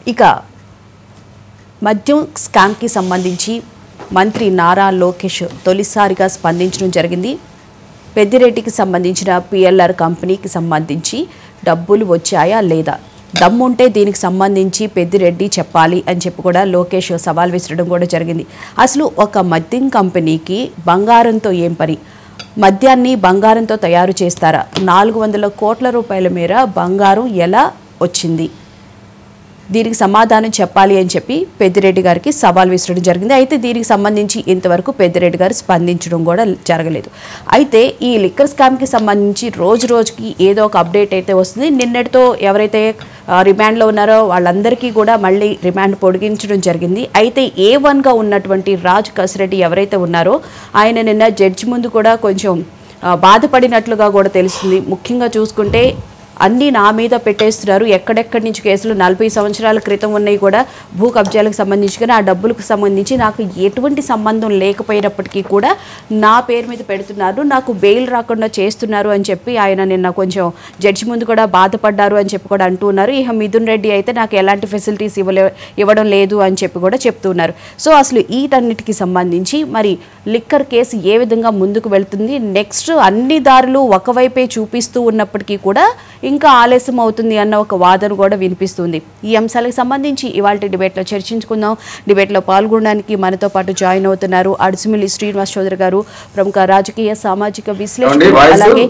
ఇక మద్యం స్కామ్కి సంబంధించి మంత్రి నారా లోకేష్ తొలిసారిగా స్పందించడం జరిగింది. పెద్దిరెడ్డికి సంబంధించిన పిఎల్ఆర్ కంపెనీకి సంబంధించి డబ్బులు వచ్చాయా లేదా, దమ్ముంటే దీనికి సంబంధించి పెద్దిరెడ్డి చెప్పాలి అని చెప్పి కూడా లోకేష్ సవాల్ విసరడం కూడా జరిగింది. అసలు ఒక మద్యం కంపెనీకి బంగారంతో ఏం పని? మద్యాన్ని బంగారంతో తయారు చేస్తారా? 400 కోట్ల రూపాయల మేర బంగారం ఎలా వచ్చింది? దీనికి సమాధానం చెప్పాలి అని చెప్పి పెద్దిరెడ్డి గారికి సవాల్ విసరడం జరిగింది. అయితే దీనికి సంబంధించి ఇంతవరకు పెద్దిరెడ్డి గారు స్పందించడం కూడా జరగలేదు. అయితే ఈ లిక్కర్ స్కామ్కి సంబంధించి రోజు రోజుకి ఏదో ఒక అప్డేట్ అయితే వస్తుంది. నిన్నటితో ఎవరైతే రిమాండ్లో ఉన్నారో వాళ్ళందరికీ కూడా మళ్ళీ రిమాండ్ పొడిగించడం జరిగింది. అయితే A1గా ఉన్నటువంటి రాజ్ కసిరెడ్డి ఎవరైతే ఉన్నారో ఆయన నిన్న జడ్జి ముందు కూడా కొంచెం బాధపడినట్లుగా కూడా తెలుస్తుంది. ముఖ్యంగా చూసుకుంటే అన్నీ నా మీద పెట్టేస్తున్నారు, ఎక్కడెక్కడి నుంచి కేసులు 40 సంవత్సరాల క్రితం ఉన్నాయి కూడా భూ కబ్జాలకు సంబంధించి, కానీ ఆ డబ్బులకు సంబంధించి నాకు ఎటువంటి సంబంధం లేకపోయినప్పటికీ కూడా నా పేరు మీద పెడుతున్నారు, నాకు బెయిల్ రాకుండా చేస్తున్నారు అని చెప్పి ఆయన నిన్న కొంచెం జడ్జి ముందు కూడా బాధపడ్డారు అని చెప్పి కూడా అంటున్నారు. ఇక మిథున్ రెడ్డి అయితే నాకు ఎలాంటి ఫెసిలిటీస్ ఇవ్వడం లేదు అని చెప్పి కూడా చెప్తున్నారు. సో అసలు వీటన్నిటికీ సంబంధించి మరి లిక్కర్ కేసు ఏ విధంగా ముందుకు వెళ్తుంది, నెక్స్ట్ అన్ని దారులు ఒకవైపే చూపిస్తూ ఉన్నప్పటికీ కూడా ఇంకా ఆలస్యం అవుతుంది అన్న ఒక వాదన కూడా వినిపిస్తుంది. ఈ అంశాలకు సంబంధించి ఇవాళ డిబేట్లో చర్చించుకుందాం. డిబేట్లో పాల్గొనడానికి మనతో పాటు జాయిన్ అవుతున్నారు అడుసుమిల్లి శ్రీనివాస్ చౌదరి గారు, ప్రముఖ రాజకీయ సామాజిక విశ్లేషకులు, అలాగే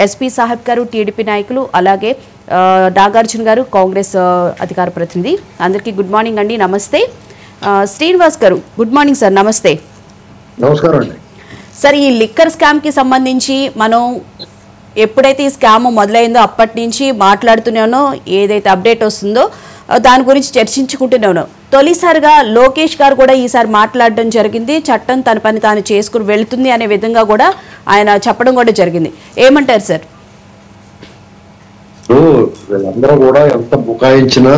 ఎస్పీ సాహెబ్ గారు టీడీపీ నాయకులు, అలాగే నాగార్జున గారు కాంగ్రెస్ అధికార ప్రతినిధి. అందరికీ గుడ్ మార్నింగ్ అండి, నమస్తే. శ్రీనివాస్ గారు గుడ్ మార్నింగ్ సార్. నమస్తే. నమస్కారం అండి. సార్, ఈ లిక్కర్ స్కామ్కి సంబంధించి మనం ఎప్పుడైతే ఈ స్కామ్ మొదలైందో అప్పటి నుంచి మాట్లాడుతున్నానో, ఏదైతే అప్డేట్ వస్తుందో దాని గురించి చర్చించుకుంటున్నాను. తొలిసారిగా లోకేష్ గారు కూడా ఈసారి మాట్లాడడం జరిగింది. చట్టం తన పని తాను చేసుకుని వెళుతుంది అనే విధంగా కూడా ఆయన చెప్పడం కూడా జరిగింది. ఏమంటారు సార్? వీళ్ళందరూ కూడా ఎంత బుకాయించినా,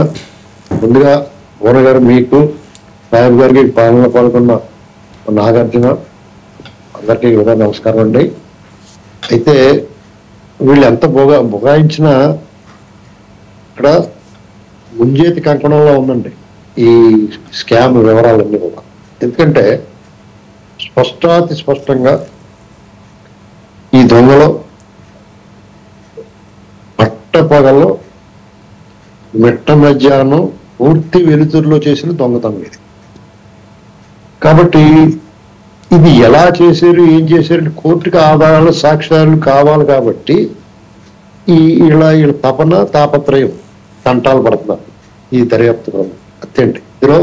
ముందుగా మోహన్ గారు, మీకు సాహెబ్ గారికి, పాలన పాల్గొన్న నాగార్జున అందరికీ కూడా నమస్కారం అండి. అయితే వీళ్ళు ఎంత బుగాయించినా ఇక్కడ ముంజేతి కంకణంలో ఉందండి ఈ స్కామ్ వివరాలన్నీ కూడా. ఎందుకంటే స్పష్టాతి స్పష్టంగా ఈ దొంగలో పట్టపగలో మిట్ట మధ్యాహ్నం పూర్తి వెలుతురులో చేసిన దొంగతనం ఇది. కాబట్టి ఇది ఎలా చేశారు, ఏం చేశారు, కోర్టుకి ఆధారాలు, సాక్ష్యాలు కావాలి. కాబట్టి వీళ్ళ తాపత్రయం తంటాలు పడుతున్నారు ఈ దర్యాప్తు అంతేంటి. ఇందులో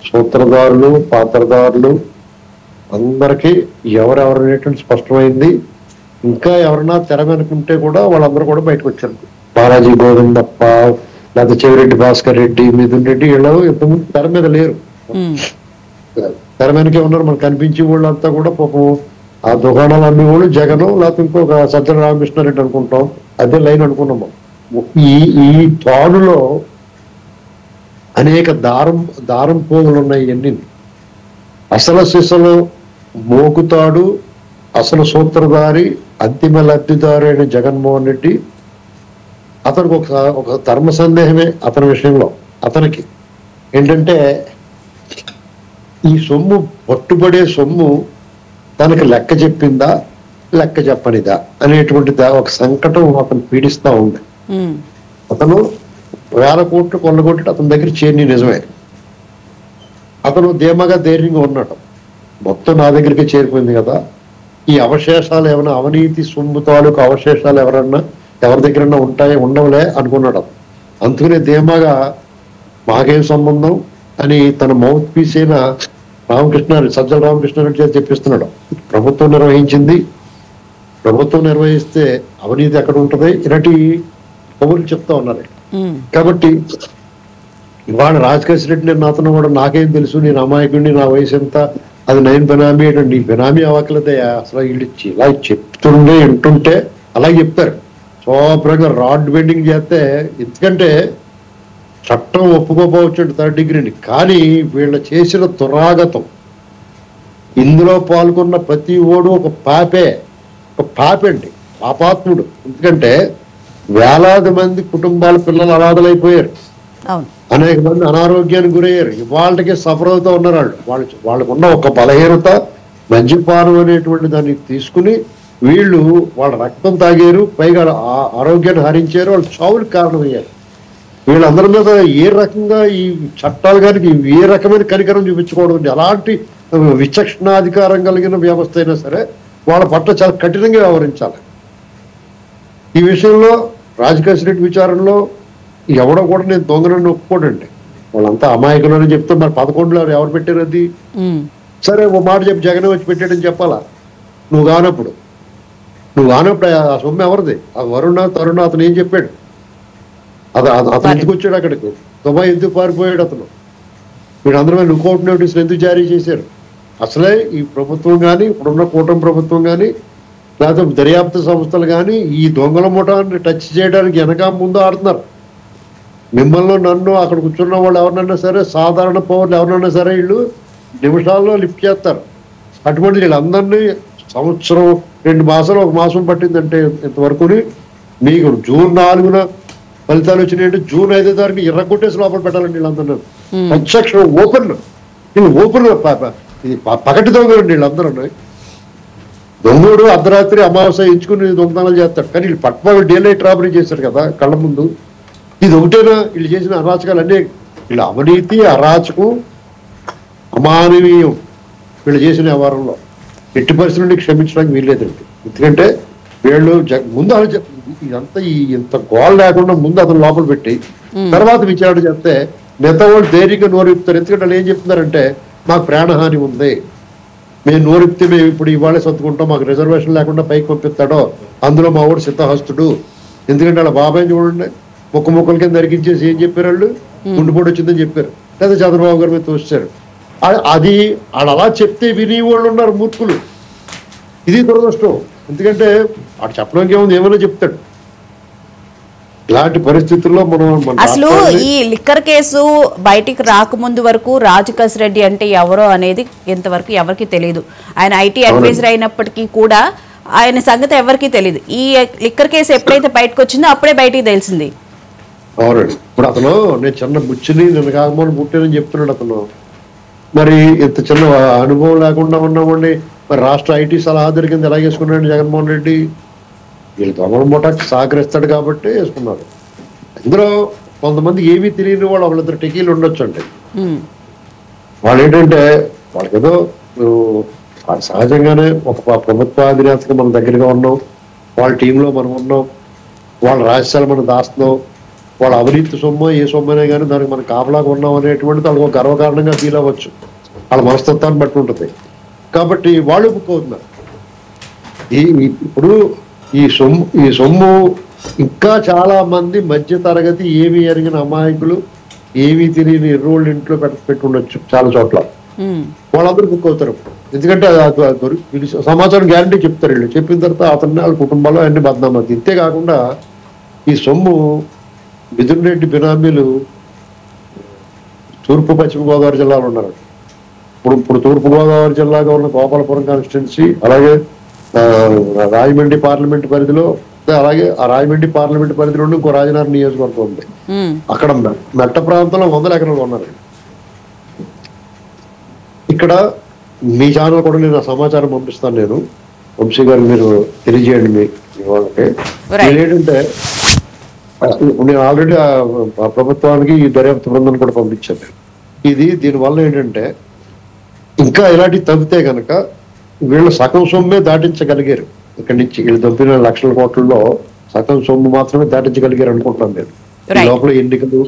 సూత్రధారులు, పాత్రధారులు అందరికీ ఎవరెవరనేటువంటి స్పష్టమైంది. ఇంకా ఎవరన్నా తెర వెనుకుంటే కూడా వాళ్ళందరూ కూడా బయటకు వచ్చారు. బాలాజీ గోవిందప్ప, లేకపోతే చెవిరెడ్డి భాస్కర్ రెడ్డి, మిథున్ రెడ్డి, వీళ్ళు ఇంతకుముందు తెర మీద లేరు, తెర వెనకే ఉన్నారు. మనకు కనిపించే వాళ్ళంతా కూడా పాపం ఆ దుకాణాలు అమ్మే వాళ్ళు జగన్, లేకపోతే ఇంకొక సజ్జల రామకృష్ణారెడ్డి అనుకుంటాం, అదే లైన్ అనుకున్నాము. ఈ తాడులో అనేక దారం పోగులు ఉన్నాయి. ఎన్ని అసలు సిసలు మోకుతాడు, అసలు సూత్రధారి, అంతిమ లబ్ధిదారు అయిన జగన్మోహన్ రెడ్డి. అతనికి ఒక ధర్మ సందేహమే అతని విషయంలో. అతనికి ఏంటంటే ఈ సొమ్ము, పట్టుబడే సొమ్ము తనకి లెక్క చెప్పిందా, లెక్క చెప్పనిదా అనేటువంటి ఒక సంకటం అతను పీడిస్తా ఉంది. అతను 1000 కోట్లు కొల్లగొట్టి అతని దగ్గర చేరి నిజమే. అతను ధీమాగా ధైర్యంగా ఉన్నాడు, మొత్తం నా దగ్గరికి చేరిపోయింది కదా, ఈ అవశేషాలు ఏమైనా అవినీతి సొమ్ము తాలూకు అవశేషాలు ఎవరి దగ్గరన్నా ఉండవులే అనుకున్నాడు. అందుకనే ధీమాగా మాకేం సంబంధం అని తన మౌత్ పీస్ అయిన సజ్జల రామకృష్ణారెడ్డి చేసి చెప్పిస్తున్నాడు. ప్రభుత్వం నిర్వహించింది, ప్రభుత్వం నిర్వహిస్తే అవినీతి ఎక్కడ ఉంటుంది, ఇలాంటి కబుర్లు చెప్తా ఉన్నారు. కాబట్టి ఇవాళ రాజకేశ్ రెడ్డి నేను అతను కూడా నాకేం తెలుసు, నేను అమాయకుడిని, నా వయసు ఎంత, అది నేను బెనామీ ఏంటండి, నీ బెనామీ అవ్వకలేదే. అసలు వీళ్ళు ఇలా చెప్తుండే వింటుంటే అలా చెప్తారు. శుభ్రంగా రాడ్ బెండింగ్ చేస్తే, ఎందుకంటే చట్టం ఒప్పుకోపోవచ్చు 3rd డిగ్రీని, కానీ వీళ్ళు చేసిన దురాగతం, ఇందులో పాల్గొన్న ప్రతి ఓడు ఒక పాపండి, పాపాత్ముడు. ఎందుకంటే వేలాది మంది కుటుంబాల పిల్లలు అనాథలైపోయారు. అవును. అనేక మంది అనారోగ్యానికి గురయ్యారు. ఇవాళకి సఫర్ అవుతూ ఉన్నారు వాళ్ళకు ఉన్న ఒక బలహీనత మద్యపానం అనేటువంటి దాన్ని తీసుకుని వీళ్ళు వాళ్ళ రక్తం తాగారు, పైగా ఆరోగ్యాన్ని హరించారు, వాళ్ళ చావులకు కారణమయ్యారు. వీళ్ళందరి మీద ఏ రకంగా ఈ చట్టాలు కానీ ఏ రకమైన కనికరం చూపించకూడదు. అలాంటి విచక్షణాధికారం కలిగిన వ్యవస్థ అయినా సరే వాళ్ళ పట్ల చాలా కఠినంగా వ్యవహరించాలి. ఈ విషయంలో రాజకేశ్ రెడ్డి విచారణలో ఎవడో కూడా నేను దొంగనని ఒప్పుకోడండి. వాళ్ళంతా అమాయకులని చెప్తే మరి 11లో ఎవరు పెట్టారు అది? సరే ఓ మాట చెప్పి జగనే వచ్చి పెట్టాడని చెప్పాలా? నువ్వు కానప్పుడు ఆ సొమ్ము ఎవరిది? ఆ తరుణ అతను ఏం చెప్పాడు? అతను ఎందుకు వచ్చాడు అక్కడికి? దుబాయ్ ఎందుకు పారిపోయాడు అతను? వీళ్ళందరూ లుకౌట్ నోటీసులు ఎందుకు జారీ చేశారు? అసలే ఈ ప్రభుత్వం కానీ, ఇప్పుడున్న కూటమి ప్రభుత్వం కానీ, లేకపోతే దర్యాప్తు సంస్థలు కానీ ఈ దొంగల ముఠాన్ని టచ్ చేయడానికి వెనక ముందు ఆడుతున్నారు. మిమ్మల్ని నన్ను అక్కడ కూర్చున్న వాళ్ళు ఎవరినైనా సరే, సాధారణ పౌరులు ఎవరినైనా సరే వీళ్ళు నిమిషాల్లో లిఫ్ట్ చేస్తారు. అటువంటి వీళ్ళందరినీ సంవత్సరం 2 మాసాలు 1 మాసం పట్టిందంటే ఇంతవరకుని మీకు జూన్ 4న ఫలితాలు వచ్చినాయంటే జూన్ 5వ తారీఖు ఎర్రగొట్టేసి లోపల పెట్టాలండి వీళ్ళందరూ. ప్రత్యక్షం ఓపెన్ ఇది పగటి దొంగలండి వీళ్ళందరూ. దొంగడు అర్ధరాత్రి అమావాస్య ఎంచుకుని దొంగతనాలు చేస్తాడు, కానీ వీళ్ళు పట్వాళ్ళు డే నైట్ రాబరీ చేశారు కదా కళ్ళ ముందు. ఇది ఒకటేనా వీళ్ళు చేసిన అరాచకాలు అన్నీ? వీళ్ళ అవినీతి, అరాచకం, అమానవీయం వీళ్ళు చేసిన వ్యవహారంలో ఎట్టి పరిస్థితుల క్షమించడానికి వీల్లేదండి. ఎందుకంటే వీళ్ళు ముందు ఇదంతా ఇంత గోల్ లేకుండా ముందు అతను లోపల పెట్టి తర్వాత విచారణ చేస్తే మిగతా వాళ్ళు ధైర్యంగా నోరెత్తారు. ఎందుకంటే వాళ్ళు ఏం చెప్తున్నారంటే మాకు ప్రాణహాని ఉంది, మేము నోరెత్తి మేము ఇప్పుడు ఇవాళే సర్దుకుంటాం, మాకు రిజర్వేషన్ లేకుండా పైకి పంపిస్తాడో అందులో మా వాడు సిద్ధహస్తుడు. ఎందుకంటే వాళ్ళ బాబాయ్ చూడండి ముక్కల కింద నరికించేసి ఏం చెప్పారు వాళ్ళు? గుండెపోటు వచ్చిందని చెప్పారు, లేదా చంద్రబాబు గారి మీద తోస్తారు. అది వాళ్ళు అలా చెప్తే విని వాళ్ళు ఉన్నారు మూర్ఖులు. ఇది దురదృష్టం. ఎందుకంటే వాడు చెప్పడానికి ఏముంది, ఏమైనా చెప్తాడు. ఇలాంటి పరిస్థితుల్లో మనం అసలు ఈ లిక్కర్ కేసు బయటికి రాకముందు వరకు రాజకేశ్ రెడ్డి అంటే ఎవరో అనేది ఇంతవరకు ఎవరికి తెలియదు. ఆయన ఐటీ అడ్వైజర్ అయినప్పటికీ కూడా ఆయన సంగతి ఎవరికి తెలియదు. ఈ లిక్కర్ కేసు ఎప్పుడైతే బయటకు వచ్చిందో అప్పుడే బయటికి తెలిసింది. అవునండి. ఇప్పుడు అతను నేను చిన్న బుచ్చిని నేను కాకమని పుట్టానని చెప్తున్నాడు అతను. మరి ఇంత చిన్న అనుభవం లేకుండా ఉన్నామండి. మరి రాష్ట్ర ఐటీ సలహాదారు కింద ఎలా వేసుకున్నాడు జగన్మోహన్ రెడ్డి? వీళ్ళు దొంగల ముఠాకి సహకరిస్తాడు కాబట్టి వేసుకున్నారు. ఇందులో కొంతమంది ఏమీ తెలియని వాళ్ళు ఒకళ్ళిద్దరు టెకీలు ఉండొచ్చు అండి. వాళ్ళు ఏంటంటే వాళ్ళకేదో సహజంగానే ఒక ప్రభుత్వ అధినేతగా మన దగ్గరగా ఉన్నాం, వాళ్ళ టీంలో మనం ఉన్నాం, వాళ్ళ రహస్యాలు మనం దాస్తున్నాం, వాళ్ళ అవినీతి సొమ్ము ఏ సొమ్మైనా కానీ దానికి మనం కాపలాగా ఉన్నాం అనేటువంటిది వాళ్ళకి ఒక గర్వకారణంగా ఫీల్ అవ్వచ్చు. వాళ్ళ మనస్తత్వాన్ని బట్టి ఉంటుంది. కాబట్టి వాళ్ళు బుక్ అవుతున్నారు. ఇప్పుడు ఈ సొమ్ము ఇంకా చాలా మంది మధ్య తరగతి ఏమి ఎరిగిన అమాయకులు, ఏమీ తెలియని ఎర్రోళ్ళు ఇంట్లో పెట్టుండొచ్చు చాలా చోట్ల. వాళ్ళందరూ బుక్ అవుతారు. ఎందుకంటే సమాచారం గ్యారంటీ చెప్తారు. వీళ్ళు చెప్పిన తర్వాత అతన్ని వాళ్ళ కుటుంబాల్లో అన్ని బద్నామవుతుంది. ఇంతే కాకుండా ఈ సొమ్ము మిథున్ రెడ్డి బినామీలు తూర్పు పశ్చిమ గోదావరి జిల్లాలో ఉన్నారు. ఇప్పుడు తూర్పు గోదావరి జిల్లాగా ఉన్న గోపాలపురం కాన్స్టిట్యున్సీ, అలాగే రాజమండ్రి పార్లమెంట్ పరిధిలో, అలాగే ఆ రాజమండ్రి పార్లమెంట్ పరిధిలో ఇంకో రాజనగరం నియోజకవర్గం ఉంది. అక్కడ మెట్ట ప్రాంతంలో 100 ఎకరాలు ఉన్నారు. ఇక్కడ మీ ఛానల్ కూడా నేను ఆ సమాచారం పంపిస్తాను. నేను వంశీ గారు మీరు తెలియజేయండి మీ వాళ్ళకి. ఏంటంటే నేను ఆల్రెడీ ప్రభుత్వానికి ఈ దర్యాప్తు బృందాన్ని కూడా పంపించాను. దీనివల్ల ఏంటంటే ఇంకా ఇలాంటివి తగ్గితే కనుక వీళ్ళు సగం సొమ్మే దాటించగలిగారు. ఇక్కడి నుంచి వీళ్ళు దొబ్బిన లక్షల కోట్లలో సగం సొమ్ము మాత్రమే దాటించగలిగారు అనుకుంటున్నాను నేను. లోపల ఎన్నికలు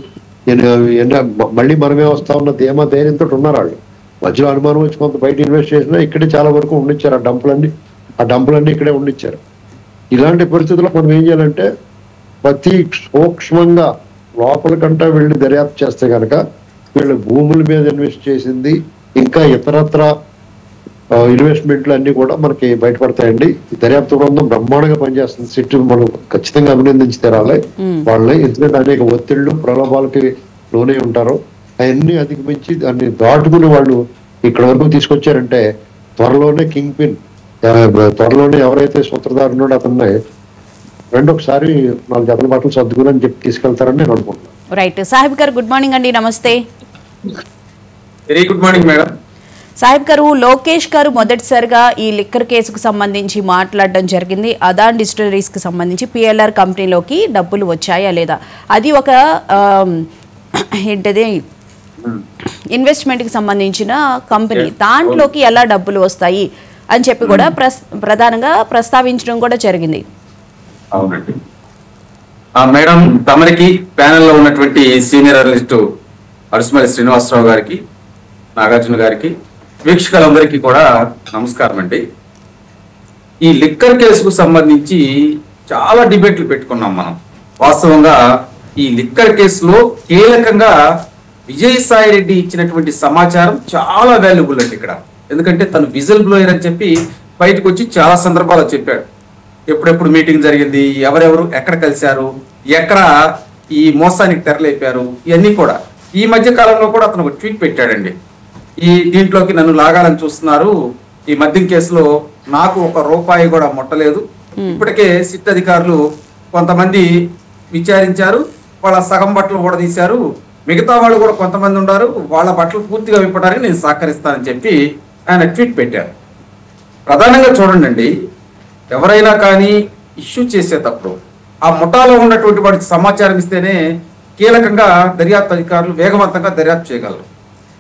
మళ్ళీ మనమే వస్తా ఉన్న ధైర్యంతో ఉన్నారు వాళ్ళు. మధ్యలో అనుమానం వచ్చి కొంత బయట ఇన్వెస్ట్ చేసినా ఇక్కడే చాలా వరకు ఉండిచ్చారు. ఆ డంపులన్నీ ఇక్కడే ఉండిచ్చారు. ఇలాంటి పరిస్థితుల్లో మనం ఏం చేయాలంటే ప్రతి సూక్ష్మంగా లోపల కంటే వెళ్ళి దర్యాప్తు చేస్తే కనుక వీళ్ళు భూముల మీద ఇన్వెస్ట్ చేసింది ఇంకా ఇతరత్ర ఇన్వెస్ట్మెంట్లు అన్ని కూడా మనకి బయటపడతాయండి. ఈ దర్యాప్తు బృందం బ్రహ్మాండంగా పనిచేస్తుంది. సిట్ మనం ఖచ్చితంగా అభినందించి తీరాలి వాళ్ళని. ఎందుకంటే అనేక ఒత్తిళ్లు ప్రలోభాలకి లోనే ఉంటారు. అవన్నీ అధిగమించి దాన్ని దాటుకుని వాళ్ళు ఇక్కడ వరకు తీసుకొచ్చారంటే త్వరలోనే కింగ్ పిన్, త్వరలోనే ఎవరైతే సూత్రధారున్నాడో అతన్ని ఒకసారి 4 జతల బట్టలు సర్దుకుని అని చెప్పి తీసుకెళ్తారని నేను అనుకుంటున్నాను. రైట్. సాహిబ్ గారు గుడ్ మార్నింగ్ అండి, నమస్తే. Very good morning madam. Sahib గారు, లోకేష్ గారు మొదటిసారిగా ఈ లిక్కర్ కేసుకు సంబంధించి మాట్లాడడం జరిగింది. అదాన్ డిస్టిలరీస్కి సంబంధించి పిఎల్ఆర్ కంపెనీలోకి డబ్బులు వచ్చాయా లేదా, అది ఒక ఏంటది ఇన్వెస్ట్మెంట్కి సంబంధించిన కంపెనీ, దాంట్లోకి ఎలా డబ్బులు వస్తాయి అని చెప్పి కూడా ప్రధానంగా ప్రస్తావించడం కూడా జరిగింది. అవునండి మేడం, తమరికి ప్యానెల్లో ఉన్నటువంటి సీనియర్ అనలిస్టు అడుసుమల్లి శ్రీనివాసరావు గారికి, నాగార్జున గారికి, వీక్షకులందరికీ కూడా నమస్కారం అండి. ఈ లిక్కర్ కేసుకు సంబంధించి చాలా డిబేట్లు పెట్టుకున్నాం మనం. వాస్తవంగా ఈ లిక్కర్ కేసులో కీలకంగా విజయసాయి రెడ్డి ఇచ్చినటువంటి సమాచారం చాలా వాల్యుబుల్ అండి ఇక్కడ. ఎందుకంటే తను విజిల్ బ్లోయర్ అని చెప్పి బయటకు వచ్చి చాలా సందర్భాల్లో చెప్పాడు. ఎప్పుడెప్పుడు మీటింగ్ జరిగింది, ఎవరెవరు ఎక్కడ కలిశారు, ఎక్కడ ఈ మోసానికి తెరలేపారు, ఇవన్నీ కూడా. ఈ మధ్య కాలంలో కూడా అతను ఒక ట్వీట్ పెట్టాడండి. ఈ దీంట్లోకి నన్ను లాగాలని చూస్తున్నారు, ఈ మద్యం కేసులో నాకు ₹1 కూడా ముట్టలేదు, ఇప్పటికే సిట్ అధికారులు కొంతమంది విచారించారు, వాళ్ళ సగం బట్టలు కూడా తీశారు, మిగతా వాళ్ళు కూడా కొంతమంది ఉన్నారు, వాళ్ళ బట్టలు పూర్తిగా విప్పడానికి నేను సహకరిస్తానని చెప్పి ఆయన ట్వీట్ పెట్టారు. ప్రధానంగా చూడండి, ఎవరైనా కానీ ఇష్యూ చేసేటప్పుడు ఆ ముఠాలో ఉన్నటువంటి వాడికి సమాచారం ఇస్తేనే కీలకంగా దర్యాప్తు అధికారులు వేగవంతంగా దర్యాప్తు చేయగలరు.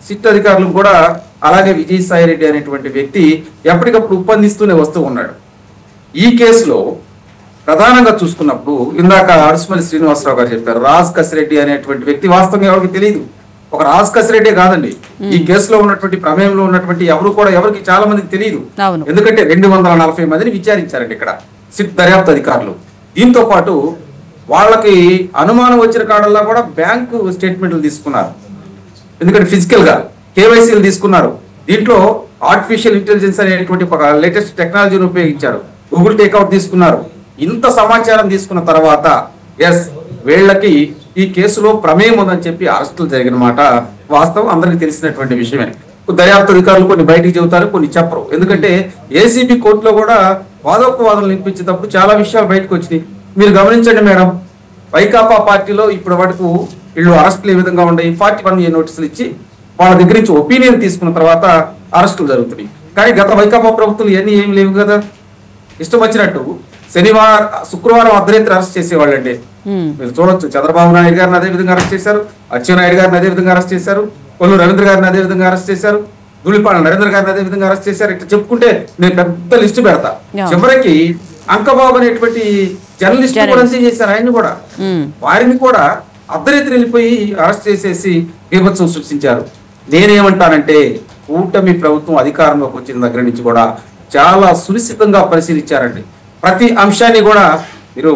సిట్ అధికారులు కూడా అలాగే విజయసాయి రెడ్డి అనేటువంటి వ్యక్తి ఎప్పటికప్పుడు ఉప్పందిస్తూనే వస్తూ ఉన్నాడు. ఈ కేసులో ప్రధానంగా చూసుకున్నప్పుడు ఇందాక అడుసుమల్లి శ్రీనివాసరావు గారు చెప్పారు, రాజ్ కసిరెడ్డి అనేటువంటి వ్యక్తి వాస్తవంగా ఎవరికి తెలియదు. ఒక రాజ్ కసిరెడ్డి కాదండి, ఈ కేసులో ఉన్నటువంటి ప్రమేయంలో ఉన్నటువంటి ఎవరు కూడా ఎవరికి చాలా మందికి తెలియదు. ఎందుకంటే 240 మందిని విచారించారండి ఇక్కడ సిట్ దర్యాప్తు అధికారులు. దీంతో పాటు వాళ్ళకి అనుమానం వచ్చిన కాడల్లా కూడా బ్యాంకు స్టేట్మెంట్లు తీసుకున్నారు, ఎందుకంటే ఫిజికల్ గా కేవైసీలు తీసుకున్నారు. దీంట్లో ఆర్టిఫిషియల్ ఇంటెలిజెన్స్ అనేటువంటి ఒక లేటెస్ట్ టెక్నాలజీని ఉపయోగించారు, గూగుల్ టేక్అవుట్ తీసుకున్నారు. ఇంత సమాచారం తీసుకున్న తర్వాత ఎస్ వీళ్ళకి ఈ కేసులో ప్రమేయం ఉందని చెప్పి అరెస్టులు జరిగిన మాట వాస్తవం, అందరికి తెలిసినటువంటి విషయమే. దర్యాప్తు అధికారులు కొన్ని బయటికి చెబుతారు, కొన్ని చెప్పరు. ఎందుకంటే ఏసీబీ కోర్టులో కూడా వాదోపవాదనలు వినిపించేటప్పుడు చాలా విషయాలు బయటకు వచ్చినాయి. మీరు గమనించండి మేడం, వైకాపా పార్టీలో ఇప్పటి వరకు వీళ్ళు అరెస్టులు ఏ విధంగా ఉన్నాయి, 41A నోటీసులు ఇచ్చి వాళ్ళ దగ్గర నుంచి ఒపీనియన్ తీసుకున్న తర్వాత అరెస్టులు జరుగుతున్నాయి. కానీ గత వైకాపా ప్రభుత్వాలు ఇవన్నీ ఏమి లేవు కదా, ఇష్టం వచ్చినట్టు శుక్రవారం అర్ధరాత్రి అరెస్ట్ చేసేవాళ్ళండి. మీరు చూడొచ్చు, చంద్రబాబు నాయుడు గారిని అదే విధంగా అరెస్ట్ చేశారు, అచ్చెన్నాయుడు గారిని అదే విధంగా అరెస్ట్ చేశారు, కొల్లు రవీంద్ర గారిని అదే విధంగా అరెస్ట్ చేశారు, ధూళిపాల నరేంద్ర గారిని అదే విధంగా అరెస్ట్ చేశారు. ఇట్లా చెప్పుకుంటే నేను పెద్ద లిస్టు పెడతా. చివరికి అంకబాబు అనేటువంటి జర్నలిస్ట్ కూడా చేశారు, ఆయన్ని కూడా, వారిని కూడా అర్ధరాత్రి వెళ్ళిపోయి అరెస్ట్ చేసేసి బీభత్సం సృష్టించారు. నేనేమంటానంటే కూటమి ప్రభుత్వం అధికారంలోకి వచ్చిన దగ్గర నుంచి కూడా చాలా సునిశ్చితంగా పరిశీలించారండి. ప్రతి అంశాన్ని కూడా మీరు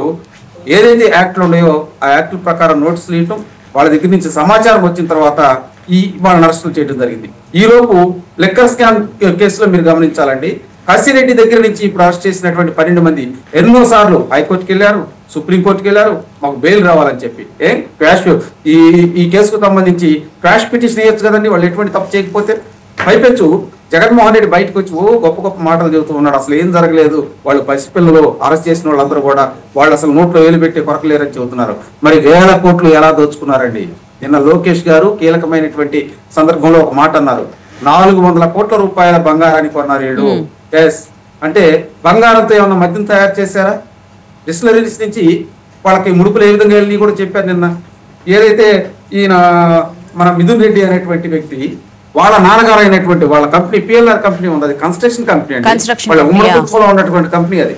ఏదైతే యాక్ట్లు ఉన్నాయో ఆ యాక్టుల ప్రకారం నోటీసులు ఇవ్వటం, వాళ్ళ దగ్గర నుంచి సమాచారం వచ్చిన తర్వాత వాళ్ళని అరెస్టులు చేయడం జరిగింది. ఈలోపు లిక్కర్ స్కామ్ కేసులో మీరు గమనించాలండి, కసిరెడ్డి దగ్గర నుంచి ఇప్పుడు అరెస్ట్ చేసినటువంటి 12 మంది ఎన్నోసార్లు హైకోర్టుకి వెళ్ళారు, సుప్రీంకోర్టుకి వెళ్ళారు, మాకు బెయిల్ రావాలని చెప్పి. క్వాష్ ఈ కేసుకు సంబంధించి క్వాష్ పిటిషన్ వేయొచ్చు కదండి, వాళ్ళు ఎటువంటి తప్పు చేయకపోతే. పైపెచ్చు జగన్మోహన్ రెడ్డి బయటకు వచ్చి గొప్ప గొప్ప మాటలు చెబుతూ ఉన్నాడు, అసలు ఏం జరగలేదు, వాళ్ళు పసిపిల్లలు అరెస్ట్ చేసిన వాళ్ళందరూ కూడా వాళ్ళు అసలు నోట్లో వేలు పెట్టి కొరకలేరని చెబుతున్నారు. మరి వేల కోట్లు ఎలా దోచుకున్నారండి. నిన్న లోకేష్ గారు కీలకమైనటువంటి సందర్భంలో ఒక మాట అన్నారు, 400 కోట్ల రూపాయల బంగారాన్ని కొన్నారు వీళ్ళు. ఎస్ అంటే బంగారంతో ఏమన్నా మద్యం తయారు చేశారా? డిస్టిలరీస్ నుంచి వాళ్ళకి ముడుపులు ఏ విధంగా వెళ్ళి కూడా చెప్పారు నిన్న. ఏదైతే ఈయన మన మిథున్ రెడ్డి అనేటువంటి వ్యక్తి వాళ్ళ నాన్నగారు అయినటువంటి వాళ్ళ కంపెనీ పిఎల్ఆర్ కంపెనీ ఉంది, అది కన్స్ట్రక్షన్ కంపెనీ అండి, వాళ్ళ ఉమ్మడి కుటుంబంలో ఉన్నటువంటి కంపెనీ అది.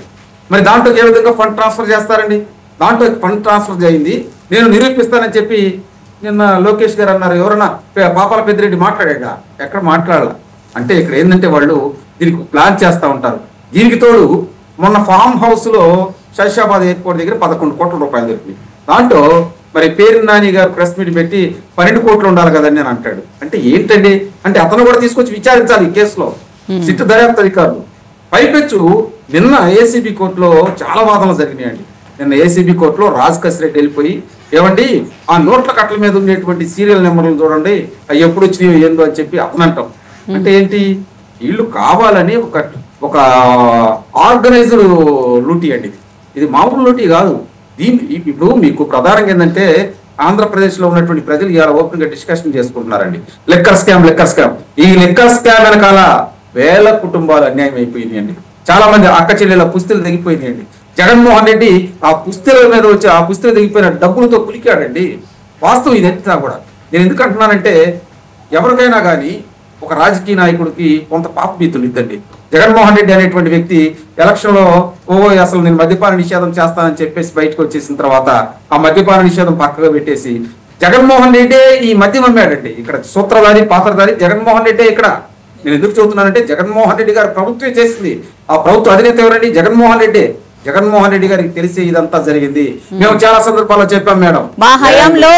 మరి దాంట్లో ఏ విధంగా ఫండ్ ట్రాన్స్ఫర్ చేస్తారండి? దాంట్లో ఫండ్ ట్రాన్స్ఫర్ చేయింది నేను నిరూపిస్తానని చెప్పి నిన్న లోకేష్ గారు అన్నారు. ఎవరన్నా పాపాల పెద్దిరెడ్డి మాట్లాడా? ఎక్కడ మాట్లాడాల? అంటే ఇక్కడ ఏంటంటే వాళ్ళు దీనికి ప్లాన్ చేస్తూ ఉంటారు. దీనికి తోడు మొన్న ఫామ్ హౌస్ లో శైషాబాద్ ఎయిర్పోర్ట్ దగ్గర 11 కోట్ల రూపాయలు దొరికింది. దాంట్లో మరి పేరు నాని గారు ప్రెస్ మీట్ పెట్టి 12 కోట్లు ఉండాలి కదని నేను అంటాడు. అంటే ఏంటండి, అంటే అతను కూడా తీసుకొచ్చి విచారించాలి ఈ కేసులో సిట్ దర్యాప్తు అధికారులు. పైపెచ్చు నిన్న ఏసీబీ కోర్టులో చాలా వాదనలు జరిగినాయండి. నిన్న ఏసీబీ కోర్టులో రాజ్ కసిరెడ్డి వెళ్ళిపోయి, ఏమండి ఆ నోట్ల కట్టల మీద ఉండేటువంటి సీరియల్ నెంబర్లు చూడండి, అవి ఎప్పుడు వచ్చినాయో ఏందో అని చెప్పి అతనంటాం. అంటే ఏంటి, వీళ్ళు కావాలని ఒక ఆర్గనైజ్డ్ లూటీ అండి, ఇది మామూలు లూటీ కాదు. ఇప్పుడు మీకు ప్రధానంగా ఏంటంటే ఆంధ్రప్రదేశ్ లో ఉన్నటువంటి ప్రజలు ఇవాళ ఓపెన్ గా డిస్కషన్ చేసుకుంటున్నారండి. Liquor scam. ఈ లెక్కర్ స్కామ్ వెనకాల వేల కుటుంబాలు అన్యాయం అయిపోయినాయండి. చాలా మంది అక్క చెల్లెల పుస్తలు తెగిపోయినాయండి. జగన్మోహన్ రెడ్డి ఆ పుస్తల మీద వచ్చి ఆ పుస్తలు తెగిపోయిన డబ్బులతో కులికాడండి. వాస్తవం ఇది ఎత్తుతా కూడా. నేను ఎందుకు అంటున్నానంటే ఎవరికైనా కానీ ఒక రాజకీయ నాయకుడికి కొంత పాపభీతులు ఇద్దండి. జగన్మోహన్ రెడ్డి అనేటువంటి వ్యక్తి ఎలక్షన్ లో అసలు నేను మద్యపాన నిషేధం చేస్తానని చెప్పేసి బయటకు వచ్చేసిన తర్వాత ఆ మద్యపాన నిషేధం పక్కగా పెట్టేసి జగన్మోహన్ రెడ్డే ఈ మద్యం అమ్మాడండి. ఇక్కడ సూత్రధారి పాత్రధారి జగన్మోహన్ రెడ్డే. ఇక్కడ నేను ఎందుకు చెబుతున్నానంటే జగన్మోహన్ రెడ్డి గారు ప్రభుత్వం చేసింది. ఆ ప్రభుత్వ అధినేత ఎవరండి? జగన్మోహన్ రెడ్డి. జగన్మోహన్ రెడ్డి గారికి తెలిసి ఇదంతా జరిగింది. మేము చాలా సందర్భాల్లో చెప్పాం మేడం, మా హయాంలో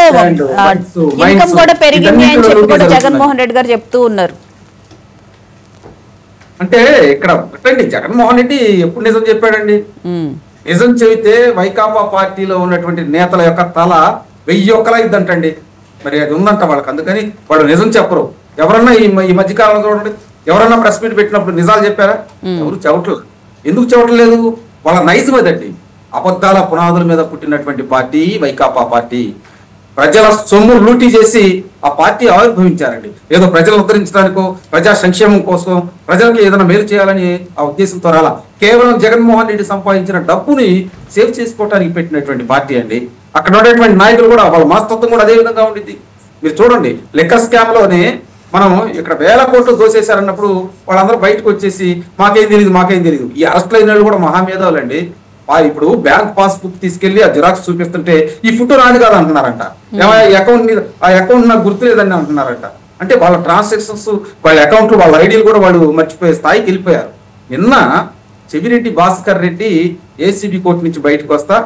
ఇన్కమ్ కూడా పెరిగింది అని చెప్పి కూడా జగన్మోహన్ రెడ్డి గారు చెప్తూ ఉన్నారు. అంటే ఇక్కడ ఒకటండి, జగన్మోహన్ రెడ్డి ఎప్పుడు నిజం చెప్పాడండి? నిజం చెబితే వైకాపా పార్టీలో ఉన్నటువంటి నేతల యొక్క తల 1000 ఒక్కలైద్దంటండి. మరి అది ఉందంట వాళ్ళకి, అందుకని వాళ్ళు నిజం చెప్పరు. ఎవరన్నా ఈ మధ్యకాలంలో చూడండి, ఎవరన్నా ప్రెస్ మీట్ పెట్టినప్పుడు నిజాలు చెప్పారా? ఎవరు చెప్పట్లేదు. ఎందుకు చెప్పట్లేదు? వాళ్ళ నైజం అదండి. అబద్ధాల పునాదుల మీద పుట్టినటువంటి పార్టీ వైకాపా పార్టీ. ప్రజల సొమ్ము లూటీ చేసి ఆ పార్టీ ఆవిర్భవించారండి. ఏదో ప్రజలను ఉద్ధరించడానికో ప్రజా సంక్షేమం కోసం ప్రజలకు ఏదైనా మేలు చేయాలని ఆ ఉద్దేశంతో రాలా. కేవలం జగన్మోహన్ రెడ్డి సంపాదించిన డబ్బుని సేవ్ చేసుకోవడానికి పెట్టినటువంటి పార్టీ అండి. అక్కడ ఉండేటువంటి నాయకులు కూడా వాళ్ళ మనస్తత్వం కూడా అదే విధంగా ఉండింది. మీరు చూడండి, లెక్కర్ స్కామ్ లోనే మనం ఇక్కడ వేల కోట్లు దోసేశారన్నప్పుడు వాళ్ళందరూ బయటకు వచ్చేసి మాకేం తెలియదు. ఈ అరెస్ట్ అయిన వాళ్ళు కూడా మహామేధావులండి. ఇప్పుడు బ్యాంక్ పాస్బుక్ తీసుకెళ్లి ఆ జిరాక్స్ చూపిస్తుంటే ఈ ఫోటో నాది కాదు అంటున్నారంట. ఆ అకౌంట్ నాకు గుర్తులేదని అంటున్నారంట. అంటే వాళ్ళ ట్రాన్సాక్షన్స్, వాళ్ళ అకౌంట్లు, వాళ్ళ ఐడీలు కూడా వాళ్ళు మర్చిపోయే స్థాయికి వెళ్ళిపోయారు. నిన్న చెవిరెడ్డి భాస్కర్ రెడ్డి ఏసీబీ కోర్టు నుంచి బయటకు వస్తా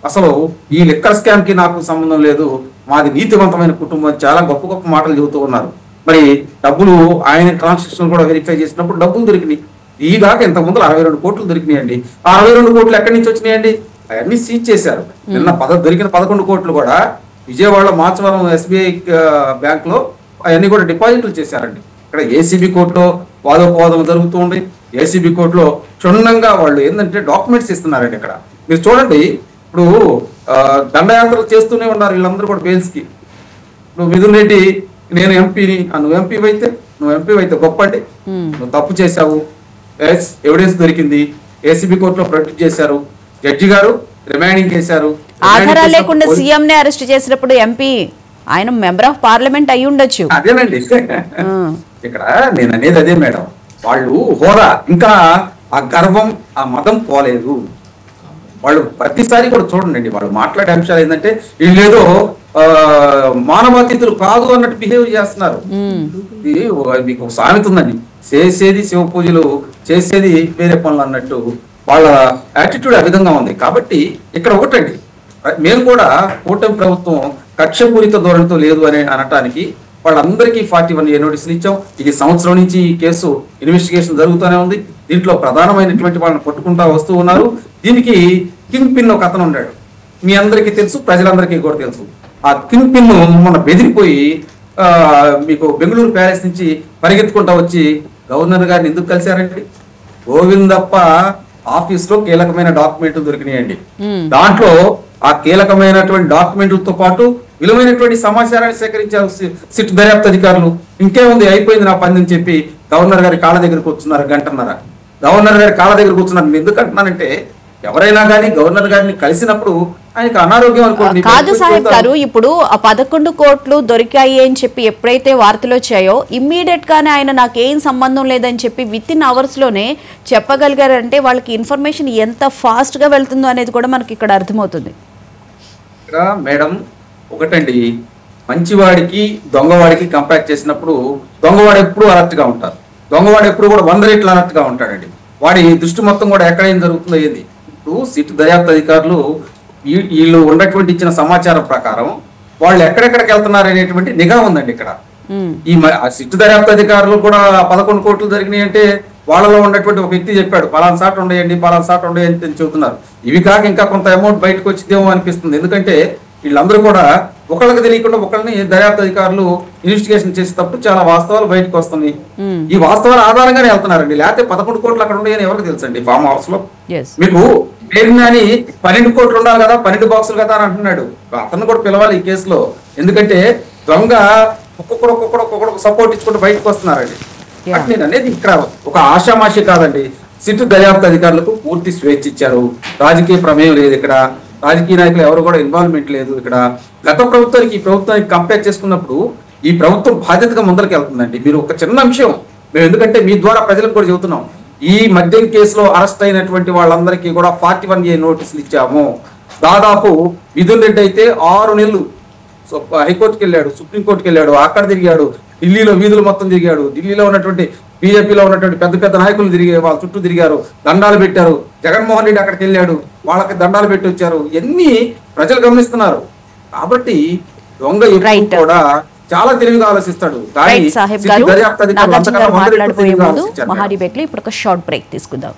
అసలు ఈ లెక్కర్ స్కామ్ కి నాకు సంబంధం లేదు, మాది నీతివంతమైన కుటుంబం, చాలా గొప్ప గొప్ప మాటలు చెబుతూ ఉన్నారు. మరి డబ్బులు ఆయన ట్రాన్సాక్షన్ కూడా వెరిఫై చేసినప్పుడు డబ్బులు దొరికినాయి. ఈ దాకా ఇంతకుముందు 62 కోట్లు దొరికినాయండి. ఆ 62 కోట్లు ఎక్కడి నుంచి వచ్చినాయండి? అవన్నీ సీజ్ చేశారు. నిన్న దొరికిన 11 కోట్లు కూడా విజయవాడలో మాచవరం ఎస్బీఐ బ్యాంక్ లో అవన్నీ కూడా డిపాజిట్లు చేశారండి. ఇక్కడ ఏసీబీ కోర్టులో వాదోపవాదం జరుగుతూ ఉంది. ఏసీబీ కోర్టులో క్షుణ్ణంగా వాళ్ళు ఏంటంటే డాక్యుమెంట్స్ ఇస్తున్నారండి. ఇక్కడ మీరు చూడండి, ఇప్పుడు దండయాత్రలు చేస్తూనే ఉన్నారు వీళ్ళందరూ కూడా బెయిల్స్ కి. ఇప్పుడు మిథున్ రెడ్డి, నేను ఎంపీని, నువ్వు ఎంపీ అయితే గొప్ప అండి, నువ్వు తప్పు చేశావు, ఎవిడెన్స్ దొరికింది, ఏసీబీ కోర్టులో ప్రొడ్యూస్ చేశారు, జడ్జి గారు రిమైండింగ్ చేశారు. ఆధారాలు లేకుండా సీఎం ని అరెస్ట్ చేసినప్పుడు ఎంపీ ఆయన మెంబర్ ఆఫ్ పార్లమెంట్ అయి ఉండొచ్చు. అదేనండి ఇక్కడ నేను అనేది అదే మేడం. వాళ్ళు హోదా, ఇంకా ఆ గర్వం, ఆ మదం పోలేదు. వాళ్ళు ప్రతిసారి కూడా చూడండి, వాళ్ళు మాట్లాడే అంశాలు ఏంటంటే వీళ్ళేదో మానవాతీతులు కాదు అన్నట్టు బిహేవ్ చేస్తున్నారు. మీకు ఒక సామెత ఉందండి, చేసేది శివ పూజలు, చేసేది వేరే పనులు అన్నట్టు వాళ్ళ యాటిట్యూడ్ ఆ విధంగా ఉంది. కాబట్టి ఇక్కడ ఒకటండి, మేము కూడా కూటమి ప్రభుత్వం కక్షపూరిత ధోరణితో లేదు అని అనటానికి వాళ్ళందరికీ 41A నోటీసులు ఇచ్చాం. ఇది సంవత్సరం నుంచి ఈ కేసు ఇన్వెస్టిగేషన్ జరుగుతూనే ఉంది. దీంట్లో ప్రధానమైనటువంటి వాళ్ళని పట్టుకుంటా వస్తూ ఉన్నారు. దీనికి కింగ్ పిన్ ఒక అతను ఉన్నాడు, మీ అందరికీ తెలుసు, ప్రజలందరికీ కూడా తెలుసు. ఆ కింగ్ పిన్ మొన్న బెదిరిపోయి మీకు బెంగళూరు ప్యాలెస్ నుంచి పరిగెత్తుకుంటా వచ్చి గవర్నర్ గారిని ఎందుకు కలిశారండి? గోవిందప్ప ఆఫీస్ లో కీలకమైన డాక్యుమెంట్లు దొరికినాయండి. దాంట్లో ఆ కీలకమైనటువంటి డాక్యుమెంట్లతో పాటు విలువైనటువంటి సమాచారాన్ని సేకరించారు సిట్ దర్యాప్తు అధికారులు. ఇంకేముంది, అయిపోయింది నా పని అని చెప్పి గవర్నర్ గారి కాళ్ళ దగ్గర కూర్చున్నారు. గంటన్నర గవర్నర్ గారి కాళ్ళ దగ్గర కూర్చున్నారు. నేను ఎందుకు అంటున్నానంటే, ఎవరైనా కానీ గవర్నర్ గారిని కలిసినప్పుడు ఆయనకు అనారోగ్యం అనుకోండి కాదు సాహెబ్ గారు. ఇప్పుడు ఆ 11 కోట్లు దొరికాయి అని చెప్పి ఎప్పుడైతే వార్తలు వచ్చాయో ఇమ్మీడియట్ గానే ఆయన నాకేం సంబంధం లేదని చెప్పి విత్ ఇన్ అవర్స్ లోనే చెప్పగలిగారంటే వాళ్ళకి ఇన్ఫర్మేషన్ ఎంత ఫాస్ట్ గా వెళ్తుందో అనేది కూడా మనకి ఇక్కడ అర్థమవుతుంది. మేడం ఒకటండి, మంచివాడికి దొంగవాడికి కంపేర్ చేసినప్పుడు దొంగవాడు ఎప్పుడు అలర్ట్ గా ఉంటారు, దొంగవాడు ఎప్పుడు కూడా 100 రెట్లు అలర్ట్ గా ఉంటాడండి. వాడి దృష్టి మొత్తం కూడా ఎక్కడ ఏం జరుగుతుందో ఏంది. ఇప్పుడు సిట్ దర్యాప్తు అధికారులు వీళ్ళు ఉన్నటువంటి ఇచ్చిన సమాచారం ప్రకారం వాళ్ళు ఎక్కడెక్కడికి వెళ్తున్నారు అనేటువంటి నిఘా ఉందండి. ఇక్కడ ఈ సిట్ దర్యాప్తు అధికారులు కూడా 11 కోట్లు జరిగినాయి అంటే వాళ్ళలో ఉన్నటువంటి ఒక వ్యక్తి చెప్పాడు, పలానా సాట్ ఉండేయండి అని చెబుతున్నారు. ఇవి కాక ఇంకా కొంత అమౌంట్ బయటకు వచ్చిందేమో అనిపిస్తుంది. ఎందుకంటే వీళ్ళందరూ కూడా ఒకళ్ళకి తెలియకుండా ఒకళ్ళని దర్యాప్తు అధికారులు ఇన్వెస్టిగేషన్ చేసేటప్పుడు చాలా వాస్తవాలు బయటకు వస్తున్నాయి. ఈ వాస్తవాల ఆధారంగానే వెళ్తున్నారండి. లేకపోతే 11 కోట్లు అక్కడ ఉన్నాయని ఎవరికి తెలుసండి? ఫామ్ హౌస్ లో మీకు పేరుని 12 కోట్లు ఉండాలి కదా, 12 బాక్సులు కదా అని అంటున్నాడు. అతను కూడా పిలవాలి ఈ కేసులో. ఎందుకంటే దొంగ ఒక్కొక్కడు సపోర్ట్ ఇచ్చుకుంటూ బయటకు వస్తున్నారండి. అంటే నేను అనేది ఇక్కడ ఒక ఆషామాషి కాదండి. సిట్టు దర్యాప్తు అధికారులకు పూర్తి స్వేచ్ఛ ఇచ్చారు. రాజకీయ ప్రమేయం లేదు ఇక్కడ, రాజకీయ నాయకులు ఎవరు కూడా ఇన్వాల్వ్మెంట్ లేదు ఇక్కడ. గత ప్రభుత్వానికి ఈ ప్రభుత్వానికి కంపేర్ చేసుకున్నప్పుడు ఈ ప్రభుత్వం బాధ్యతగా ముందరికి వెళ్తుందండి. మీరు ఒక చిన్న అంశం మేము ఎందుకంటే మీ ద్వారా ప్రజలకు కూడా చెబుతున్నాం, ఈ మద్యం కేసులో అరెస్ట్ అయినటువంటి వాళ్ళందరికీ కూడా 41A నోటీసులు ఇచ్చాము. దాదాపు మిథున్ రెడ్డి అయితే 6 నెలలు హైకోర్టుకి వెళ్ళాడు, సుప్రీంకోర్టుకి వెళ్ళాడు, అక్కడ తిరిగాడు, ఢిల్లీలో వీధులు మొత్తం తిరిగాడు, ఢిల్లీలో ఉన్నటువంటి బీజేపీలో ఉన్నటువంటి పెద్ద పెద్ద నాయకులు వాళ్ళ చుట్టూ తిరిగారు, దండాలు పెట్టారు. జగన్మోహన్ రెడ్డి అక్కడికి వెళ్ళాడు, వాళ్ళకి దండాలు పెట్టి వచ్చారు. ఇవన్నీ ప్రజలు గమనిస్తున్నారు. కాబట్టి దొంగ ఎప్పుడు కూడా చాలా తెలివిగా ఆలోచిస్తాడు. మహాడిబేట్లో ఇప్పుడు ఒక షార్ట్ బ్రేక్ తీసుకుందాం.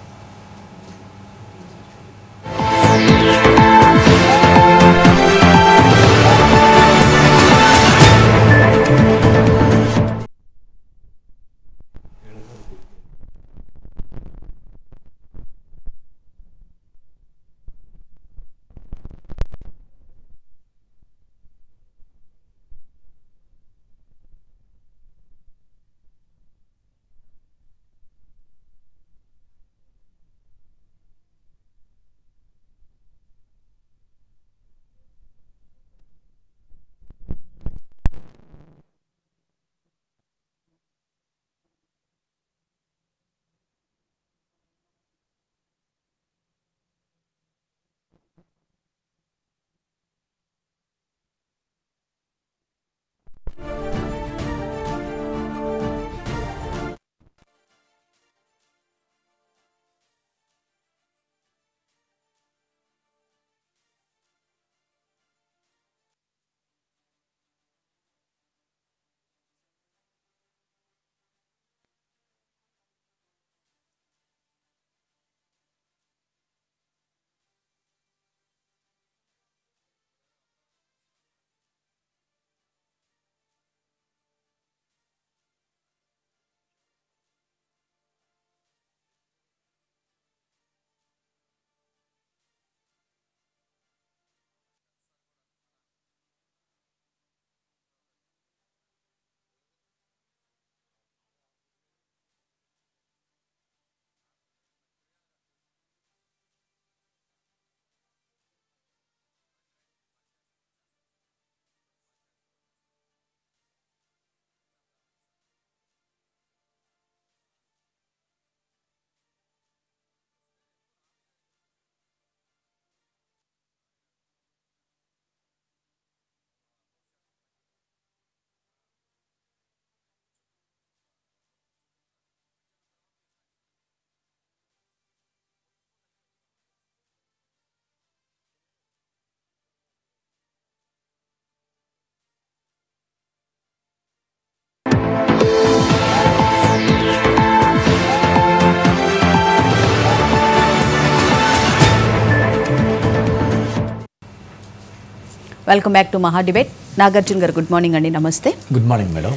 వెల్కమ్ బ్యాక్ టు మహా డిబేట్. నాగార్జున గారు గుడ్ మార్నింగ్ అండి. నమస్తే. Good morning madam.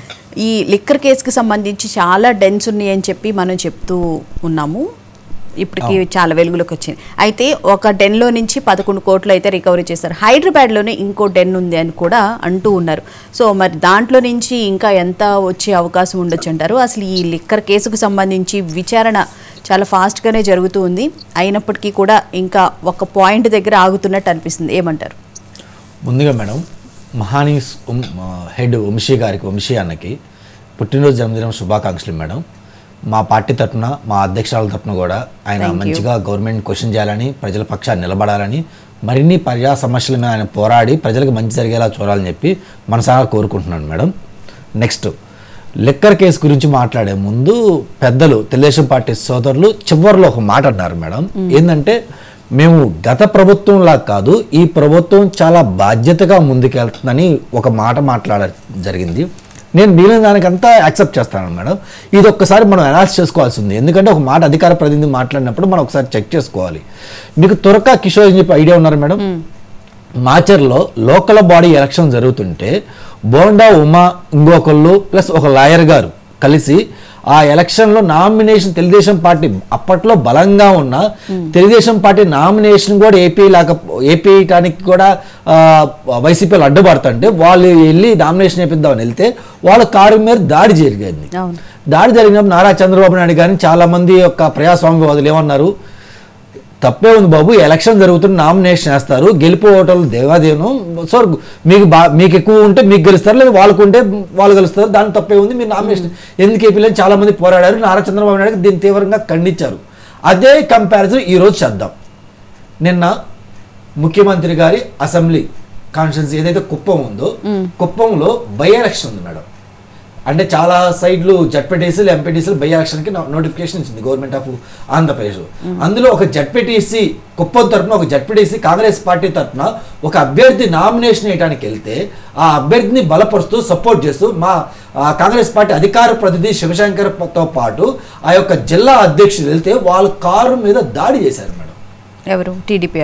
ఈ లిక్కర్ కేసుకి సంబంధించి చాలా డెన్స్ ఉన్నాయి అని చెప్పి మనం చెప్తూ ఉన్నాము. ఇప్పటికి చాలా వెలుగులోకి వచ్చింది. అయితే ఒక డెన్లో నుంచి 11 కోట్లు అయితే రికవరీ చేశారు. హైదరాబాద్లోనే ఇంకో డెన్ ఉంది అని కూడా అంటూ ఉన్నారు. సో మరి దాంట్లో నుంచి ఇంకా ఎంత వచ్చే అవకాశం ఉండొచ్చు అంటారు? అసలు ఈ లిక్కర్ కేసుకు సంబంధించి విచారణ చాలా ఫాస్ట్గానే జరుగుతూ ఉంది. అయినప్పటికీ కూడా ఇంకా ఒక పాయింట్ దగ్గర ఆగుతున్నట్టు అనిపిస్తుంది. ఏమంటారు? ముందుగా మేడం, మహానీస్ హెడ్ వంశీ అన్నకి పుట్టినరోజు జన్మదినం శుభాకాంక్షలు మేడం. మా పార్టీ తరఫున, మా అధ్యక్షురాల తరఫున కూడా ఆయన మంచిగా గవర్నమెంట్ క్వశ్చన్ చేయాలని, ప్రజల పక్షాన్ని నిలబడాలని, మరిన్ని ప్రజా సమస్యల మీద ఆయన పోరాడి ప్రజలకు మంచి జరిగేలా చూడాలని చెప్పి మనసారా కోరుకుంటున్నాను మేడం. నెక్స్ట్, లిక్కర్ కేసు గురించి మాట్లాడే ముందు పెద్దలు తెలుగుదేశం పార్టీ సోదరులు చివరిలో ఒక మాట అన్నారు మేడం. ఏంటంటే, మేము గత ప్రభుత్వంలా కాదు, ఈ ప్రభుత్వం చాలా బాధ్యతగా ముందుకెళ్తుందని ఒక మాట మాట్లాడడం జరిగింది. నేను మిగిలిన దానికంతా యాక్సెప్ట్ చేస్తాను మేడం. ఇది ఒక్కసారి మనం అనాలిసిస్ చేసుకోవాల్సి ఉంది. ఎందుకంటే ఒక మాట అధికార ప్రతినిధి మాట్లాడినప్పుడు మనం ఒకసారి చెక్ చేసుకోవాలి. మీకు తురకా కిషోర్ అని చెప్పి ఐడియా ఉన్నారు మేడం? మాచర్లో లోకల్ బాడీ ఎలక్షన్ జరుగుతుంటే బోండా ఉమా ఇంకొకళ్ళు ప్లస్ ఒక లాయర్ గారు కలిసి ఆ ఎలక్షన్లో నామినేషన్ తెలుగుదేశం పార్టీ అప్పట్లో బలంగా ఉన్న తెలుగుదేశం పార్టీ నామినేషన్ కూడా ఏపీటానికి కూడా వైసీపీలు అడ్డుపడుతుంటే వాళ్ళు వెళ్ళి నామినేషన్ వేపిద్దామని వెళ్తే వాళ్ళ కారు మీద దాడి జరిగింది. దాడి జరిగినప్పుడు నారా చంద్రబాబు నాయుడు గారిని చాలామంది యొక్క ప్రజాస్వామ్యవాదులు ఏమన్నారు, తప్పే ఉంది బాబు, ఎలక్షన్ జరుగుతున్న నామినేషన్ వేస్తారు, గెలుపు ఓటర్లు దేవాదేవనం, సో మీకు ఎక్కువ ఉంటే మీకు గెలుస్తారు, లేదా వాళ్ళకు ఉంటే వాళ్ళు గెలుస్తారు, దాని తప్పే ఉంది, మీరు నామినేషన్ ఎందుకు వేపిల్లని చాలా మంది పోరాడారు. నారా చంద్రబాబు నాయుడు దీన్ని తీవ్రంగా ఖండించారు. అదే కంపారిజన్ ఈరోజు చేద్దాం. నిన్న ముఖ్యమంత్రి గారి అసెంబ్లీ కాన్స్టిట్యున్సీ ఏదైతే కుప్పం ఉందో, కుప్పంలో బై ఎలక్షన్ ఉంది మేడం. అంటే చాలా సైడ్లు జడ్పీటీసీలు ఎంపీటీసీలు బై ఎలక్షన్కి నోటిఫికేషన్ ఇచ్చింది గవర్నమెంట్ ఆఫ్ ఆంధ్రప్రదేశ్. అందులో ఒక జడ్పీటీసీ కుప్పం తరఫున, ఒక జడ్పీటీసీ కాంగ్రెస్ పార్టీ తరఫున ఒక అభ్యర్థి నామినేషన్ వేయడానికి వెళ్తే ఆ అభ్యర్థిని బలపరుస్తూ సపోర్ట్ చేస్తూ మా కాంగ్రెస్ పార్టీ అధికార ప్రతినిధి శివశంకర్తో పాటు ఆ యొక్క జిల్లా అధ్యక్షులు వెళ్తే వాళ్ళ కారు మీద దాడి చేశారు మేడం. ఎవరు? టీడీపీ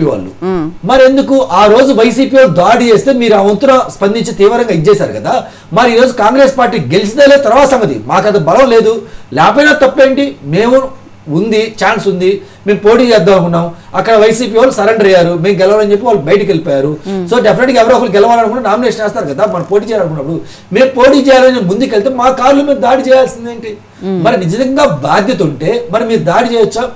వాళ్ళు. మరి ఎందుకు ఆ రోజు వైసీపీ వాళ్ళు దాడి చేస్తే మీరు ఆ వంతున స్పందించి తీవ్రంగా ఇచ్చేశారు కదా. మరి ఈరోజు కాంగ్రెస్ పార్టీ గెలిచిదే తర్వాత సంగతి, మాకు అది బలం లేదు, లేకపోయినా తప్పేంటి, మేము ఉంది, ఛాన్స్ ఉంది, మేము పోటీ చేద్దాం అనుకున్నాం, అక్కడ వైసీపీ వాళ్ళు సరెండర్ అయ్యారు, మేము గెలవాలని చెప్పి వాళ్ళు బయటకు వెళ్ళిపోయారు. సో డెఫినెట్గా ఎవరో ఒకరు గెలవాలనుకుంటే నామినేషన్ వేస్తారు కదా, మనం పోటీ చేయాలనుకున్నప్పుడు మేము పోటీ చేయాలని ముందుకు వెళ్తే మా కార్లు మీద దాడి చేయాల్సిందేంటి? మరి నిజంగా బాధ్యత ఉంటే మరి మీరు దాడి చేయొచ్చా?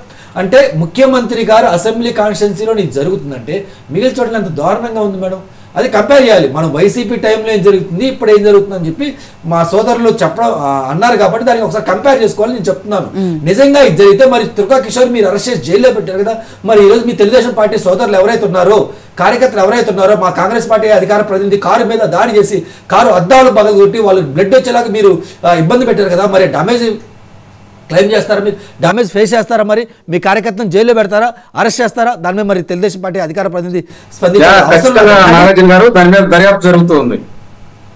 అంటే ముఖ్యమంత్రి గారు అసెంబ్లీ కాన్స్టిట్యున్సీలో నీకు జరుగుతుందంటే మిగిలిన చోట్ల ఎంత దారుణంగా ఉంది మేడం. అది కంపేర్ చేయాలి. మనం వైసీపీ టైంలో ఏం జరుగుతుంది, ఇప్పుడు ఏం జరుగుతుందని చెప్పి మా సోదరులు చెప్పడం అన్నారు కాబట్టి దానికి ఒకసారి కంపేర్ చేసుకోవాలని నేను చెప్తున్నాను. నిజంగా ఇది జరిగితే మరి తుర్కా కిషోర్ మీరు అరెస్ట్ చేసి జైల్లో పెట్టారు కదా, మరి ఈరోజు మీ తెలుగుదేశం పార్టీ సోదరులు ఎవరైతే ఉన్నారో, కార్యకర్తలు ఎవరైతే ఉన్నారో, మా కాంగ్రెస్ పార్టీ అధికార ప్రతినిధి కారు మీద దాడి చేసి కారు అద్దాలు పగలగొట్టి వాళ్ళు బ్లడ్ వచ్చేలాగా మీరు ఇబ్బంది పెట్టారు కదా, మరి డామేజ్ క్లెయిమ్ చేస్తారా, మీరు డామేజ్ ఫేస్ చేస్తారా, మరి మీ కార్యకర్తను జైల్లో పెడతారా, అరెస్ట్ చేస్తారా? దాని మీద మరి తెలుగుదేశం పార్టీ అధికార ప్రతినిధి దర్యాప్తు జరుగుతుంది.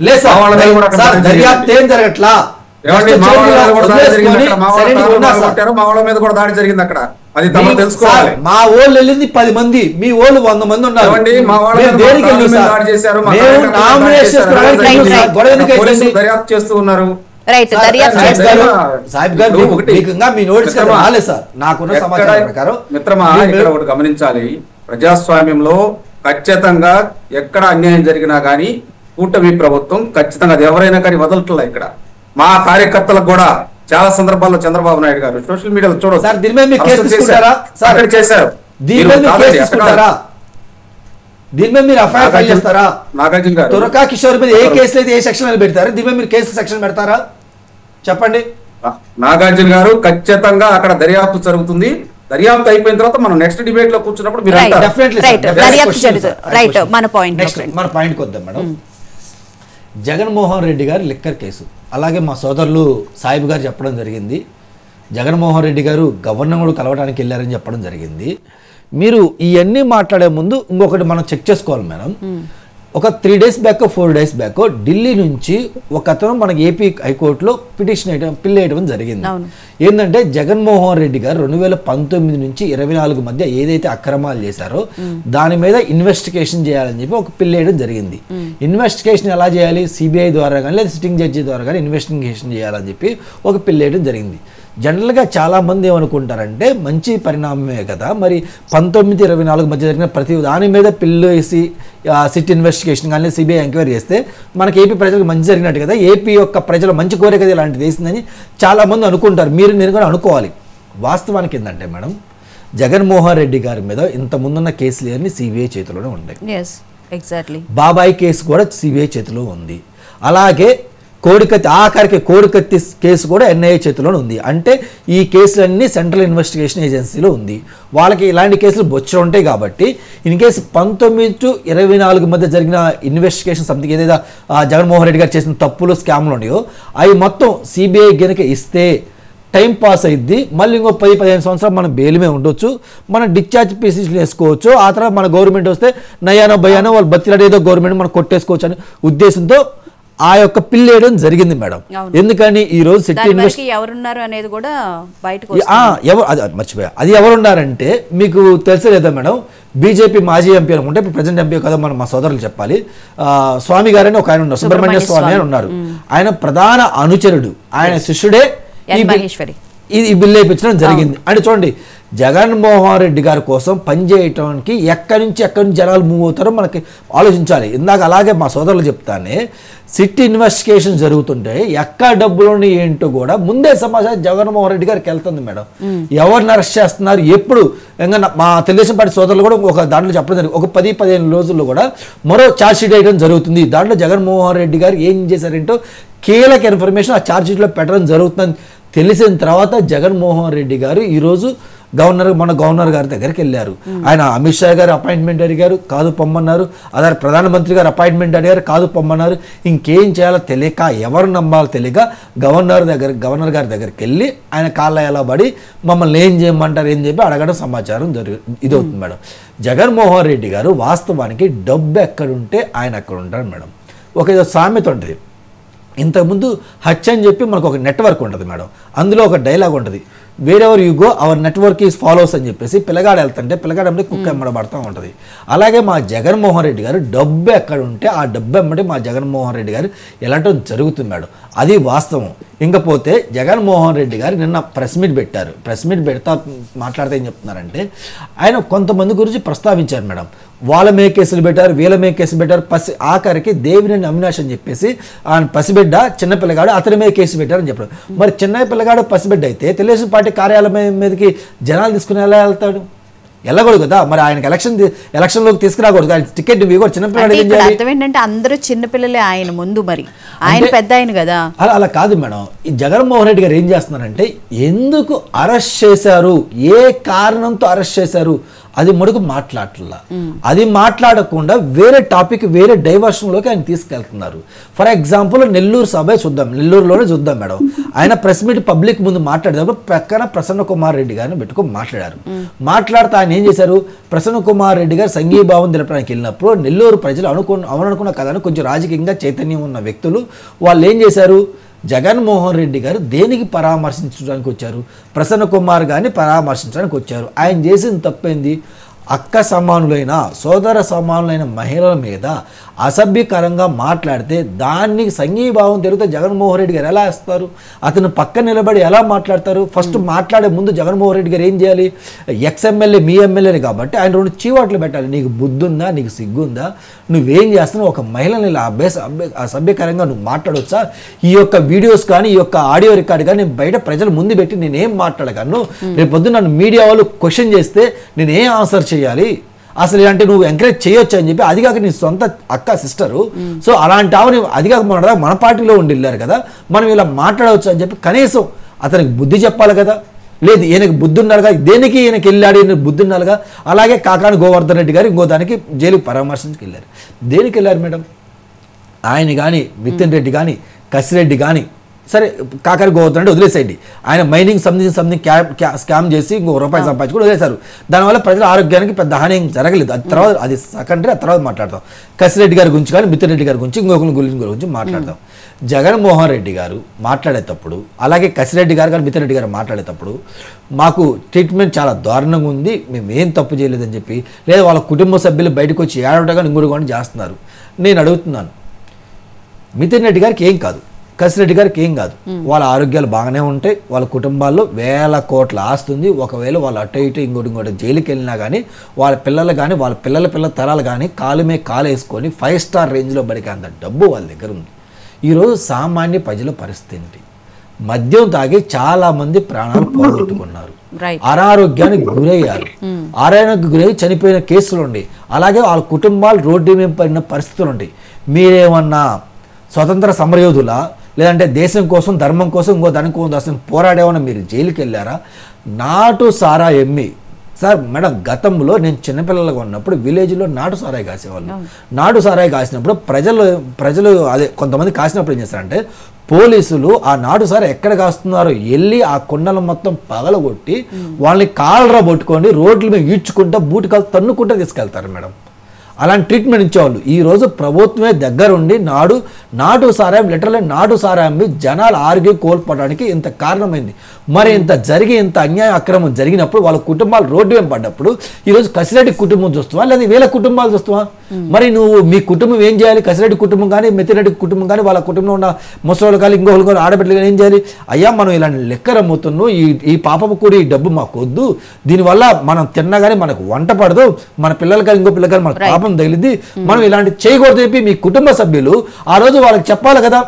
లేదు సార్, దర్యాప్తు ఏం జరగట్లా, మా వాళ్ళు వెళ్ళింది 10 మంది, మీ వాళ్ళు 100 మంది ఉన్నారు. దర్యాప్తు చేస్తూ ఉన్నారు. మిత్రమా, ఇక్కడ ఒకటి గమనించాలి, ప్రజాస్వామ్యంలో ఖచ్చితంగా ఎక్కడ అన్యాయం జరిగినా కానీ కూటమి ప్రభుత్వం ఖచ్చితంగా అది ఎవరైనా కానీ వదలట్లా. ఇక్కడ మా కార్యకర్తలకు కూడా చాలా సందర్భాల్లో చంద్రబాబు నాయుడు గారు సోషల్ మీడియాలో చూడవచ్చు చేశారు. దీని మీద మీరు ఎఫ్ఐఆర్ ఫైల్ చేస్తారా? నాగార్జున గారు తురకా కిషోర్ మీద ఏ కేసులు అయితే ఏ సెక్షన్ పెడతారు, దీని మీద మీరు కేసు సెక్షన్ పెడతారా చెప్పండి. నాగార్జున గారు ఖచ్చితంగా అక్కడ దర్యాప్తు జరుగుతుంది. దర్యాప్తు అయిపోయిన తర్వాత మనం నెక్స్ట్ డిబేట్ లో కూర్చున్నప్పుడు మీరు మన పాయింట్కి వద్దాం మేడం. జగన్మోహన్ రెడ్డి గారి లిక్కర్ కేసు, అలాగే మా సోదరులు సాయిబు గారు చెప్పడం జరిగింది, జగన్మోహన్ రెడ్డి గారు గవర్నర్ కూడా కలవడానికి వెళ్ళారని చెప్పడం జరిగింది. మీరు ఇవన్నీ మాట్లాడే ముందు ఇంకొకటి మనం చెక్ చేసుకోవాలి మేడం. ఒక 3 days back 4 days back Delhi నుంచి ఒక అతను మనకి ఏపీ హైకోర్టులో పిల్ వేయడం జరిగింది. ఏంటంటే జగన్మోహన్ రెడ్డి గారు 2019 నుంచి 24 మధ్య ఏదైతే అక్రమాలు చేశారో దాని మీద ఇన్వెస్టిగేషన్ చేయాలని చెప్పి ఒక పిల్ వేయడం జరిగింది. ఇన్వెస్టిగేషన్ ఎలా చేయాలి, సిబిఐ ద్వారా కానీ లేదా సిట్టింగ్ జడ్జి ద్వారా కానీ ఇన్వెస్టిగేషన్ చేయాలని చెప్పి ఒక పిల్ వేయడం జరిగింది. జనరల్గా చాలామంది ఏమనుకుంటారంటే మంచి పరిణామమే కదా, మరి 19-24 మధ్య జరిగిన ప్రతి దాని మీద పిల్లు వేసి సిట్ ఇన్వెస్టిగేషన్ కానీ సిబిఐ ఎంక్వైరీ చేస్తే మనకి ఏపీ ప్రజలకు మంచి జరిగినట్టు కదా, ఏపీ యొక్క ప్రజల మంచి కోరిక కదా ఇలాంటిది వేసిందని చాలామంది అనుకుంటారు. నేను కూడా అనుకోవాలి. వాస్తవానికి ఏంటంటే మేడం, జగన్మోహన్ రెడ్డి గారి మీద ఇంత ముందున్న కేసులు అన్ని సిబిఐ చేతిలోనే ఉన్నాయి. బాబాయ్ కేసు కూడా సిబిఐ చేతిలో ఉంది. అలాగే ఆఖరికి కోడికత్తి కేసు కూడా ఎన్ఐఏ చేతిలోనే ఉంది. అంటే ఈ కేసులన్నీ సెంట్రల్ ఇన్వెస్టిగేషన్ ఏజెన్సీలో ఉంది. వాళ్ళకి ఇలాంటి కేసులు బొచ్చలు ఉంటాయి కాబట్టి ఇన్ కేసు 19-24 మధ్య జరిగిన ఇన్వెస్టిగేషన్ సంథింగ్ ఏదైతే జగన్మోహన్ రెడ్డి గారు చేసిన తప్పులు స్కామ్లు ఉన్నాయో అవి మొత్తం సిబిఐ గనుక ఇస్తే టైం పాస్ అయింది. మళ్ళీ ఇంకో 10-15 సంవత్సరాలు మనం బెయిల్మే ఉండొచ్చు, మనం డిశ్చార్జ్ పిటిషన్ వేసుకోవచ్చు. ఆ తర్వాత మన గవర్నమెంట్ వస్తే నయానో భయానో వాళ్ళు బతిలాడేదో గవర్నమెంట్ మనం కొట్టేసుకోవచ్చు అనే ఉద్దేశంతో ఆ యొక్క పిల్ వేయడం జరిగింది మేడం. ఎందుకని ఈ రోజు మర్చిపోయా, అది ఎవరున్నారంటే మీకు తెలుసు లేదా మేడం, బీజేపీ మాజీ ఎంపీ అనుకుంటే ఇప్పుడు ప్రజెంట్ ఎంపీ కదా మనం మా సోదరులు చెప్పాలి, స్వామి గారని ఒక ఆయన ఉన్నారు, సుబ్రహ్మణ్య స్వామి అని ఉన్నారు. ఆయన ప్రధాన అనుచరుడు, ఆయన శిష్యుడే ఈ బిల్లు వేయించడం జరిగింది. అంటే చూడండి, జగన్మోహన్ రెడ్డి గారి కోసం పనిచేయటానికి ఎక్కడి నుంచి జనాలు మూవ్ అవుతారో మనకి ఆలోచించాలి. ఇందాక అలాగే మా సోదరులు చెప్తానే సిట్ ఇన్వెస్టిగేషన్ జరుగుతుంటే ఎక్కడ డబ్బులు ఏంటో కూడా ముందే సమాచారం జగన్మోహన్ రెడ్డి గారికి వెళ్తుంది మేడం. ఎవరిని అరెస్ట్ చేస్తున్నారు, ఎప్పుడు ఇంకా మా తెలుగుదేశం పార్టీ సోదరులు కూడా ఒక దాంట్లో చెప్పడం జరిగింది, ఒక 10-15 రోజుల్లో కూడా మరో ఛార్జ్ షీట్ వేయడం జరుగుతుంది. దాంట్లో జగన్మోహన్ రెడ్డి గారు ఏం చేశారేంటో కీలక ఇన్ఫర్మేషన్ ఆ ఛార్జ్ షీట్లో పెట్టడం జరుగుతుందని తెలిసిన తర్వాత జగన్మోహన్ రెడ్డి గారు ఈరోజు మన గవర్నర్ గారి దగ్గరికి వెళ్ళారు. ఆయన అమిత్ షా గారు అపాయింట్మెంట్ అడిగారు, కాదు పొమ్మన్నారు. అదే ప్రధానమంత్రి గారు అపాయింట్మెంట్ అడిగారు, కాదు పొమ్మన్నారు. ఇంకేం చేయాలో తెలియక, ఎవరు నమ్మాలో తెలియక గవర్నర్ గారి దగ్గరికి వెళ్ళి ఆయన కాళ్ళ ఎలా పడి మమ్మల్ని ఏం చేయమంటారు ఏం చెప్పి అడగడం సమాచారం ఇది అవుతుంది మేడం. జగన్మోహన్ రెడ్డి గారు వాస్తవానికి డబ్బు ఎక్కడుంటే ఆయన అక్కడ ఉంటారు మేడం. ఒక ఏదో సామెత ఉంటుంది, ఇంతకుముందు హచ్ అని చెప్పి మనకు ఒక నెట్వర్క్ ఉంటుంది మేడం, అందులో ఒక డైలాగ్ ఉంటుంది, wear ever you go our network is follows అని చెప్పేసి పిల్లగాడు వెళ్తుంటే పిల్లగాడు అంటే కుక్క ఎమ్మడబడుతూ ఉంటుంది. అలాగే మా జగన్మోహన్ రెడ్డి గారు డబ్బు ఎక్కడ ఉంటే ఆ డబ్బు ఎమ్మడి మా జగన్మోహన్ రెడ్డి గారు ఎలాంటి జరుగుతుంది మేడం, అది వాస్తవం. ఇంకపోతే జగన్మోహన్ రెడ్డి గారు నిన్న ప్రెస్ మీట్ పెట్టారు. ప్రెస్ మీట్ పెడతా మాట్లాడితే ఏం చెప్తున్నారంటే ఆయన కొంతమంది గురించి ప్రస్తావించారు మేడం. వాళ్ళ మీద కేసులు పెట్టారు, వీళ్ళ మీద కేసులు పెట్టారు, ఆఖరికి దేవినేని అవినాష్ అని చెప్పేసి ఆయన పసిబిడ్డ చిన్నపిల్లగాడు అతని మీద కేసు పెట్టారని చెప్పారు. మరి చిన్న పిల్లగాడు పసిబిడ్డ అయితే తెలుగుదేశం పార్టీ కార్యాలయం మీదకి జనాలు తీసుకుని ఎలా వెళ్తాడు? వెళ్ళకూడదు కదా. మరి ఆయనకి ఎలక్షన్లోకి తీసుకురాకూడదు, ఆయన టికెట్ కూడా చిన్నపిల్లలు. అర్థం ఏంటంటే అందరూ చిన్నపిల్లలే ఆయన ముందు, మరి ఆయన పెద్ద ఆయన కదా. అలా కాదు మేడం, ఈ జగన్మోహన్ రెడ్డి గారు ఏం చేస్తున్నారంటే ఎందుకు అరెస్ట్ చేశారు, ఏ కారణంతో అరెస్ట్ చేశారు అది మడుగు మాట్లాడట్లా. అది మాట్లాడకుండా వేరే టాపిక్, వేరే డైవర్షన్లోకి ఆయన తీసుకెళ్తున్నారు. ఫర్ ఎగ్జాంపుల్ నెల్లూరు సభ చూద్దాం, నెల్లూరులోనే చూద్దాం మేడం. ఆయన ప్రెస్ మీట్ పబ్లిక్ ముందు మాట్లాడేటప్పుడు పక్కన ప్రసన్న కుమార్ రెడ్డి గారిని పెట్టుకొని మాట్లాడారు. మాట్లాడుతూ ఆయన ఏం చేశారు, ప్రసన్న కుమార్ రెడ్డి గారు సంఘీభావం తెలపడానికి వెళ్ళినప్పుడు నెల్లూరు ప్రజలు అవుననుకున్న కథను కొంచెం రాజకీయంగా చైతన్యం ఉన్న వ్యక్తులు వాళ్ళు ఏం చేశారు, జగన్మోహన్ రెడ్డి గారు దేనికి పరామర్శించడానికి వచ్చారు, ప్రసన్న కుమార్ గారిని పరామర్శించడానికి వచ్చారు. ఆయన చేసిన తప్పేంది, అక్క సమానులైన సోదర సమానులైన మహిళల మీద అసభ్యకరంగా మాట్లాడితే దాన్ని సంఘీభావం తెలిగితే జగన్మోహన్ రెడ్డి గారు ఎలా వేస్తారు, అతను పక్కన నిలబడి ఎలా మాట్లాడతారు? ఫస్ట్ మాట్లాడే ముందు జగన్మోహన్ రెడ్డి గారు ఏం చేయాలి, ఎక్స్ఎమ్మెల్యే మీ ఎమ్మెల్యేని కాబట్టి ఆయన 2 చీవాట్లు పెట్టాలి. నీకు బుద్ధుందా, నీకు సిగ్గుందా, నువ్వేం చేస్తున్నావు, ఒక మహిళని ఇలా అసభ్యకరంగా నువ్వు మాట్లాడవచ్చా? ఈ యొక్క వీడియోస్ కానీ ఈ యొక్క ఆడియో రికార్డ్ కానీ నేను బయట ప్రజల ముందు పెట్టి నేనేం మాట్లాడగలను? రేపు పొద్దున్న నన్ను మీడియా వాళ్ళు క్వశ్చన్ చేస్తే నేనేం ఆన్సర్ చేయాలి? అసలు ఇలాంటి నువ్వు ఎంకరేజ్ చేయొచ్చు అని చెప్పి, అది కాక నీ సొంత అక్క సిస్టరు, సో అలాంటి ఆవిడ అది కాక మన పార్టీలో ఉండి వెళ్ళారు కదా, మనం ఇలా మాట్లాడవచ్చు అని చెప్పి కనీసం అతనికి బుద్ధి చెప్పాలి కదా. లేదు ఈయనకి బుద్ధి ఉండాలిగా, దేనికి ఈయనకి వెళ్ళాడు, ఈయన బుద్ధి ఉండాలిగా. అలాగే కాకాని గోవర్ధన్ రెడ్డి గారు ఇంకో దానికి జైలుకి పరామర్శించుకు వెళ్ళారు. దేనికి వెళ్ళారు మేడం? ఆయన కానీ మితిన్ రెడ్డి కానీ కసిరెడ్డి కానీ, సరే కాకాని గోవర్ధన్ రెడ్డి వదిలేసేయండి, ఆయన మైనింగ్ సంథింగ్ స్కామ్ చేసి ₹1 సంపాదించి కూడా వదిలేశారు. దానివల్ల ప్రజల ఆరోగ్యానికి పెద్ద హాని ఏం జరగలేదు. అది తర్వాత అది సెకండరీ, ఆ తర్వాత మాట్లాడతాం. కసిరెడ్డి గారి గురించి కానీ మితిన్ రెడ్డి గారి గురించి ఇంకొకరి గురించి మాట్లాడతాం. జగన్మోహన్ రెడ్డి గారు మాట్లాడేటప్పుడు, అలాగే కసిరెడ్డి గారు కానీ మితిన్ రెడ్డి గారు మాట్లాడేటప్పుడు మాకు ట్రీట్మెంట్ చాలా దారుణంగా ఉంది, మేము ఏం తప్పు చేయలేదని చెప్పి, లేదా వాళ్ళ కుటుంబ సభ్యులు బయటకు వచ్చి ఏడవటగా ఇంకోటి కానీ చేస్తున్నారు. నేను అడుగుతున్నాను, మితిన్ రెడ్డి గారికి ఏం కాదు, కసిరెడ్డి గారికి ఏం కాదు, వాళ్ళ ఆరోగ్యాలు బాగానే ఉంటాయి, వాళ్ళ కుటుంబాల్లో వేల కోట్ల ఆస్తుంది. ఒకవేళ వాళ్ళు అటు ఇటు ఇంకోటి జైలుకి వెళ్ళినా కానీ వాళ్ళ పిల్లలు కానీ వాళ్ళ పిల్లల తరాలు కానీ కాలు మీద కాలు వేసుకొని 5 స్టార్ రేంజ్లో బడికే అంత డబ్బు వాళ్ళ దగ్గర ఉంది. ఈరోజు సామాన్య ప్రజల పరిస్థితి ఏంటి? మద్యం తాగి చాలా మంది ప్రాణాలు పోగొట్టుకున్నారు, అనారోగ్యానికి గురయ్యారు, ఆరోగ్యానికి గురై చనిపోయిన కేసులు ఉండి, అలాగే వాళ్ళ కుటుంబాలు రోడ్డు మీద పడిన పరిస్థితులు ఉంటాయి. మీరేమన్నా స్వతంత్ర సమరయోధుల, లేదంటే దేశం కోసం ధర్మం కోసం ఇంకో దానికోసం పోరాడేమన్నా మీరు జైలుకి వెళ్ళారా? నాటు సారా ఎమ్మి సార్ మేడం, గతంలో నేను చిన్నపిల్లలుగా ఉన్నప్పుడు విలేజ్లో నాటు సారాయి కాసేవాళ్ళు. నాటు సారాయి కాసినప్పుడు ప్రజలు అదే కొంతమంది కాసినప్పుడు ఏం చేస్తారంటే పోలీసులు ఆ నాటు సారా ఎక్కడ కాస్తున్నారో వెళ్ళి ఆ కొండలు మొత్తం పగలగొట్టి వాళ్ళని కాళ్ళరా పట్టుకొని రోడ్ల మీద ఈడ్చుకుంటా బూటికాలు తన్నుకుంటా తీసుకెళ్తారు మేడం. అలాంటి ట్రీట్మెంట్ ఇచ్చేవాళ్ళు. ఈరోజు ప్రభుత్వమే దగ్గరుండి నాటు సారాయం లిటరల్లీ నాటు సారాయం జనాలు ఆరోగ్యం కోల్పోవడానికి ఇంత కారణమైంది. మరి ఇంత ఇంత అన్యాయం అక్రమం జరిగినప్పుడు వాళ్ళ కుటుంబాలు రోడ్డు మీద పడ్డప్పుడు ఈరోజు కసిరెడ్డి కుటుంబం చూస్తావా లేదా వీళ్ళ కుటుంబాలు చూస్తావా? మరి నువ్వు మీ కుటుంబం ఏం చేయాలి? కసిరెడ్డి కుటుంబం కానీ మితిరెడ్డి కుటుంబం కానీ వాళ్ళ కుటుంబంలో ఉన్న ముసలి కానీ ఇంకొకరు కానీ ఆడబిడ్డలు కానీ ఏం చేయాలి? అయ్యా మనం ఇలాంటి లెక్కర అమ్ముతున్నాం, ఈ పాపము కూడా ఈ డబ్బు మాకు వద్దు, దీనివల్ల మనం తిన్నా కానీ మనకు వంట పడదు, మన పిల్లలు కానీ ఇంకో పిల్లలు కానీ మనకు పాపం తగిలింది, మనం ఇలాంటి చేయకూడదు చెప్పి మీ కుటుంబ సభ్యులు ఆ రోజు వాళ్ళకి చెప్పాలి కదా.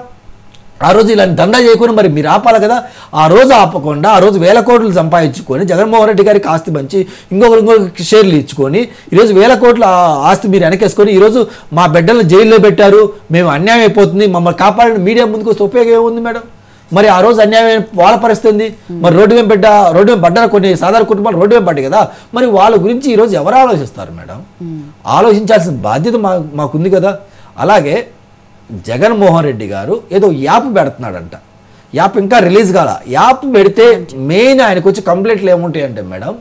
ఆ రోజు ఇలాంటి దందా చేయకుండా మరి మీరు ఆపాలి కదా. ఆ రోజు ఆపకుండా ఆ రోజు 1000 కోట్లు సంపాదించుకొని జగన్మోహన్ రెడ్డి గారికి ఆస్తి పంచి ఇంకొకరికి షేర్లు ఇచ్చుకొని ఈరోజు 1000 కోట్ల ఆస్తి మీరు వెనకేసుకొని ఈరోజు మా బిడ్డలను జైల్లో పెట్టారు, మేము అన్యాయం అయిపోతుంది, మమ్మల్ని కాపాడిన మీడియా ముందుకు వస్తే ఉపయోగం ఏముంది మేడం? మరి ఆ రోజు అన్యాయం వాళ్ళ పరిస్థితి మరి రోడ్డు మీద పడ్డారు కొన్ని సాధారణ కుటుంబాలు రోడ్డు మీద పడ్డాయి కదా. మరి వాళ్ళ గురించి ఈరోజు ఎవరు ఆలోచిస్తారు మేడం? ఆలోచించాల్సిన బాధ్యత మాకుంది కదా. అలాగే జగన్మోహన్ రెడ్డి గారు ఏదో యాప్ పెడుతున్నాడంట, యాప్ ఇంకా రిలీజ్ కాల. యాప్ పెడితే మెయిన్ ఆయనకు వచ్చి కంప్లైంట్లు ఏముంటాయంటే మేడం,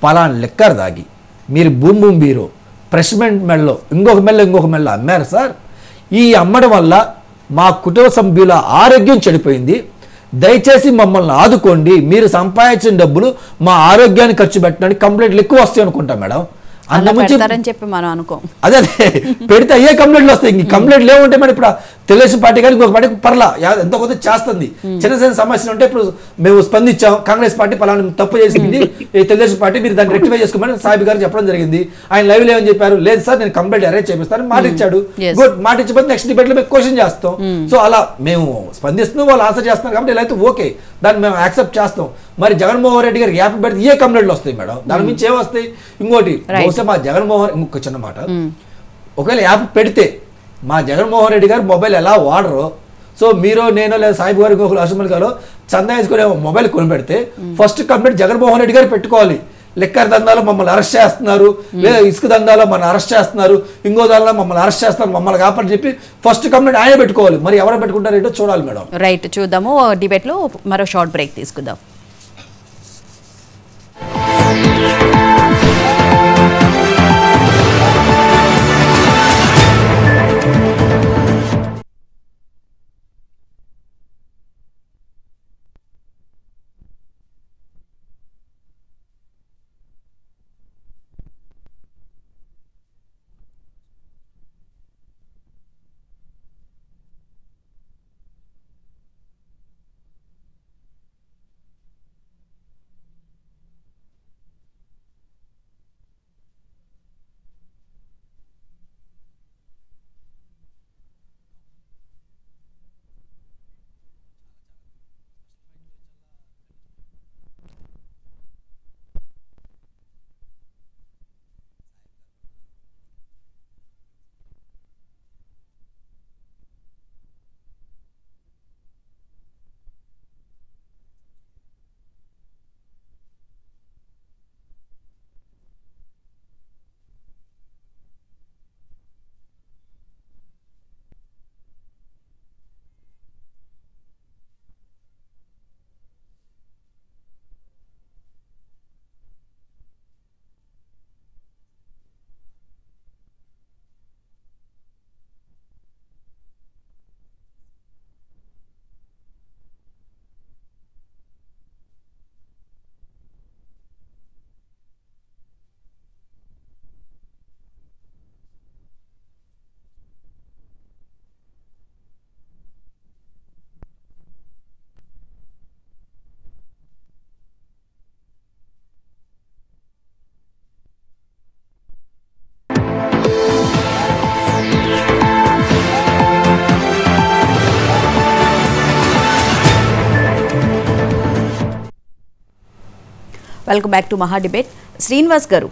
పలానా లెక్కర్ దాగి మీరు బూమ్ బీరో ప్రెస్మెంట్ మెడలో ఇంకొక మెడలో అమ్మారు సార్. ఈ అమ్మడం వల్ల మా కుటుంబ సభ్యుల ఆరోగ్యం చెడిపోయింది, దయచేసి మమ్మల్ని ఆదుకోండి, మీరు సంపాదించిన డబ్బులు మా ఆరోగ్యాన్ని ఖర్చు పెట్టడానికి కంప్లైంట్లు ఎక్కువ వస్తాయి అనుకుంటా మేడం. చెప్పి మనం అనుకోం. అదే పెడితే అయ్యే కంప్లైంట్లు వస్తాయి. ఇంక కంప్లైంట్లు ఏముంటే మరి ఇప్పుడు తెలుగుదేశం పార్టీ కానీ ఇంకొక పార్టీ పర్లా ఎంతో కొంత చేస్తుంది. చిన్న సమస్యలు ఉంటే ఇప్పుడు మేము స్పందించాం, కాంగ్రెస్ పార్టీ పలానా తప్పు చేసింది, తెలుగుదేశం పార్టీ మీరు దాన్ని రెక్టిఫై చేసుకోమని సాహిబ్ గారు చెప్పడం జరిగింది. ఆయన లైవ్ లో ఏమని చెప్పారు, లేదు సార్ నేను కంప్లైంట్ అరేంజ్ చేపిస్తాను మాట ఇచ్చాడు. గుడ్, మాట ఇచ్చిపోతే నెక్స్ట్ డిబేట్ లో మేము క్వశ్చన్ చేస్తాం. సో అలా మేము స్పందిస్తున్నాం, వాళ్ళు ఆన్సర్ చేస్తున్నారు కాబట్టి ఇలా అయితే ఓకే, దాన్ని మేము యాక్సెప్ట్ చేస్తాం. మరి జగన్మోహన్ రెడ్డి గారికి యాప్ పెడితే ఏ కంప్లైంట్లు వస్తాయి మేడం? దాని నుంచి ఏమొస్తాయి? ఇంకోటి బహుశా మా జగన్మోహన్ ఇంకొక చిన్న మాట, ఒకవేళ యాప్ పెడితే మా జగన్మోహన్ రెడ్డి గారు మొబైల్ ఎలా వాడరో, సో మీరు నేను లేదా సాహిబ్ గారు ఇంకొకరు అసెంబ్లీ గారు చందా వేసుకునే మొబైల్ కొని పెడితే ఫస్ట్ కంప్లైంట్ జగన్మోహన్ రెడ్డి గారు పెట్టుకోవాలి. లెక్కర్ దందాలో మమ్మల్ని అరెస్ట్ చేస్తున్నారు, లేదా ఇసుక దందాలో మన అరెస్ట్ చేస్తున్నారు, ఇంకో దానిలో మమ్మల్ని అరెస్ట్ చేస్తున్నారు, మమ్మల్ని కాపాడని చెప్పి ఫస్ట్ కంప్లైంట్ ఆయన పెట్టుకోవాలి. మరి ఎవరు పెట్టుకుంటారు ఏంటో చూడాలి మేడం. రైట్, చూద్దాము. డిబేట్ లో మరో షార్ట్ బ్రేక్ తీసుకుందాం. వెల్కమ్ బ్యాక్ టు మహా డిబేట్. శ్రీనివాస్ గారు,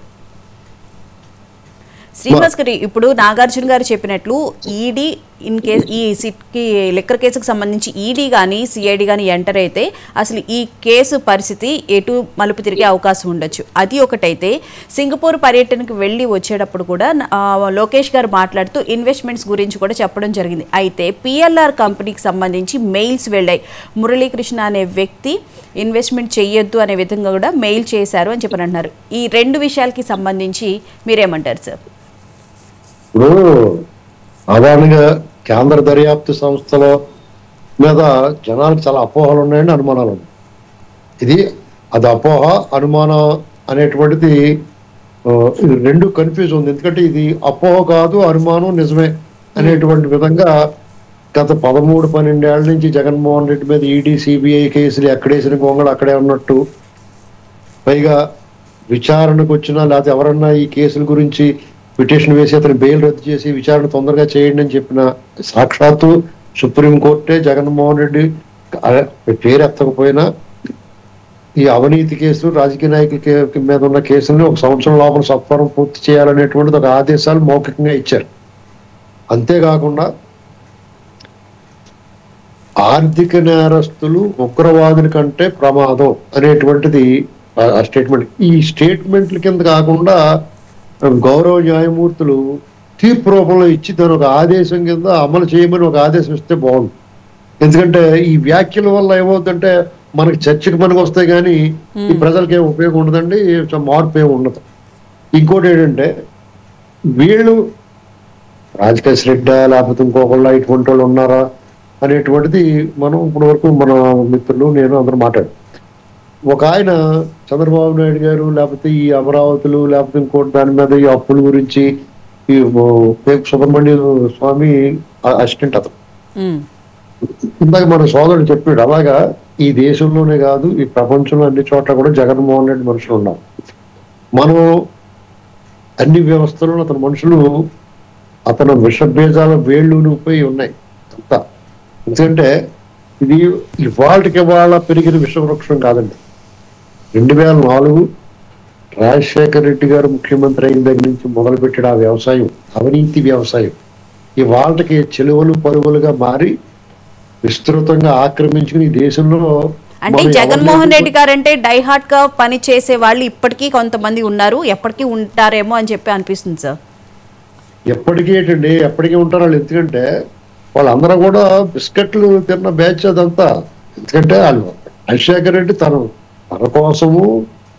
ఇప్పుడు నాగార్జున గారు చెప్పినట్లు ఈడీ ఇన్ కేస్ ఈ సిట్కి లిక్కర్ కేసుకు సంబంధించి ఈడీ కానీ సిఐడి కానీ ఎంటర్ అయితే అసలు ఈ కేసు పరిస్థితి ఎటు మలుపు తిరిగే అవకాశం ఉండొచ్చు. అది ఒకటైతే సింగపూర్ పర్యటనకు వెళ్ళి వచ్చేటప్పుడు కూడా లోకేష్ గారు మాట్లాడుతూ ఇన్వెస్ట్మెంట్స్ గురించి కూడా చెప్పడం జరిగింది. అయితే పిఎల్ఆర్ కంపెనీకి సంబంధించి మెయిల్స్ వెళ్ళాయి. మురళీకృష్ణ అనే వ్యక్తి ఇన్వెస్ట్మెంట్ చేయొద్దు అనే విధంగా కూడా మెయిల్ చేశారు అని చెప్పని అంటున్నారు. ఈ రెండు విషయాలకి సంబంధించి మీరేమంటారు సార్? ఇప్పుడు సాధారణంగా కేంద్ర దర్యాప్తు సంస్థల మీద జనాలకు చాలా అపోహలు ఉన్నాయని అనుమానాలు ఉన్నాయి. అది అపోహ అనుమానం అనేటువంటిది ఇది రెండు కన్ఫ్యూజ్ ఉంది. ఎందుకంటే ఇది అపోహ కాదు, అనుమానం నిజమే అనేటువంటి విధంగా గత 13-12 ఏళ్ల నుంచి జగన్మోహన్ రెడ్డి మీద ఈడీ సిబిఐ కేసులు ఎక్కడేసిన గొంగళి అక్కడే ఉన్నట్టు, పైగా విచారణకు వచ్చినా లేకపోతే ఎవరన్నా ఈ కేసుల గురించి పిటిషన్ వేసి అతను బెయిల్ రద్దు చేసి విచారణ తొందరగా చేయండి అని చెప్పిన సాక్షాత్తు సుప్రీంకోర్టే జగన్మోహన్ రెడ్డి పేరు ఎత్తకపోయినా ఈ అవినీతి కేసులు, రాజకీయ నాయకుల మీద ఉన్న కేసులను 1 సంవత్సరం లోపల సత్వరం పూర్తి చేయాలనేటువంటిది ఒక ఆదేశాలు మౌఖికంగా ఇచ్చారు. అంతేకాకుండా ఆర్థిక నేరస్తులు ఉగ్రవాదుల కంటే ప్రమాదం అనేటువంటిది ఆ స్టేట్మెంట్. ఈ స్టేట్మెంట్ల కింద కాకుండా గౌరవ న్యాయమూర్తులు తీర్పు రూపంలో ఇచ్చి దాని ఒక ఆదేశం కింద అమలు చేయమని ఒక ఆదేశం ఇస్తే బాగుంది. ఎందుకంటే ఈ వ్యాఖ్యల వల్ల ఏమవుతుందంటే మనకి చర్చకు పనికి వస్తాయి కానీ ఈ ప్రజలకి ఏం ఉపయోగం ఉండదండి, మార్పు ఏమి ఉండదు. ఇంకోటి ఏంటంటే వీళ్ళు రాజకేష్ రెడ్డి లేకపోతే ఇంకొకళ్ళ ఇటువంటి వాళ్ళు ఉన్నారా అనేటువంటిది మనం ఇప్పటి వరకు మన మిత్రులు నేను అందరూ మాట్లాడు. ఒక ఆయన చంద్రబాబు నాయుడు గారు లేకపోతే ఈ అమరావతులు లేకపోతే ఇంకోటి దాని మీద ఈ అప్పుల గురించి ఈ సుబ్రహ్మణ్య స్వామి అసిస్టెంట్ అతను ఇందాక మన సోదరుడు చెప్పాడు. అలాగా ఈ దేశంలోనే కాదు ఈ ప్రపంచంలో అన్ని చోట్ల కూడా జగన్మోహన్ రెడ్డి మనుషులు ఉన్నారు. మనం అన్ని వ్యవస్థలలో అతని మనుషులు అతను విషబీజాల వేళ్ళూనిపోయి ఉన్నాయి అంతా. ఎందుకంటే ఇది ఇవాళకి వాళ్ళ పెరిగిన విషవృక్షం కాదండి. 2004 రాజశేఖర రెడ్డి గారు ముఖ్యమంత్రి అయిన దగ్గర నుంచి మొదలుపెట్టిన ఆ వ్యవసాయం, అవినీతి వ్యవసాయం ఇవాళకి చెలువలు పరుగులుగా మారి విస్తృతంగా ఆక్రమించుకుని ఈ దేశంలో. అంటే జగన్మోహన్ రెడ్డి గారు అంటే డైహార్ట్ గా పని చేసే వాళ్ళు ఇప్పటికీ కొంతమంది ఉన్నారు, ఎప్పటికీ ఉంటారేమో అని చెప్పి అనిపిస్తుంది సార్. ఎప్పటికీ ఏంటండి, ఎప్పటికీ ఉంటారు వాళ్ళు. ఎందుకంటే వాళ్ళందరూ కూడా బిస్కెట్లు తిన్న బ్యాచ్ అదంతా. ఎందుకంటే వాళ్ళు రాజశేఖర రెడ్డి తన కోసము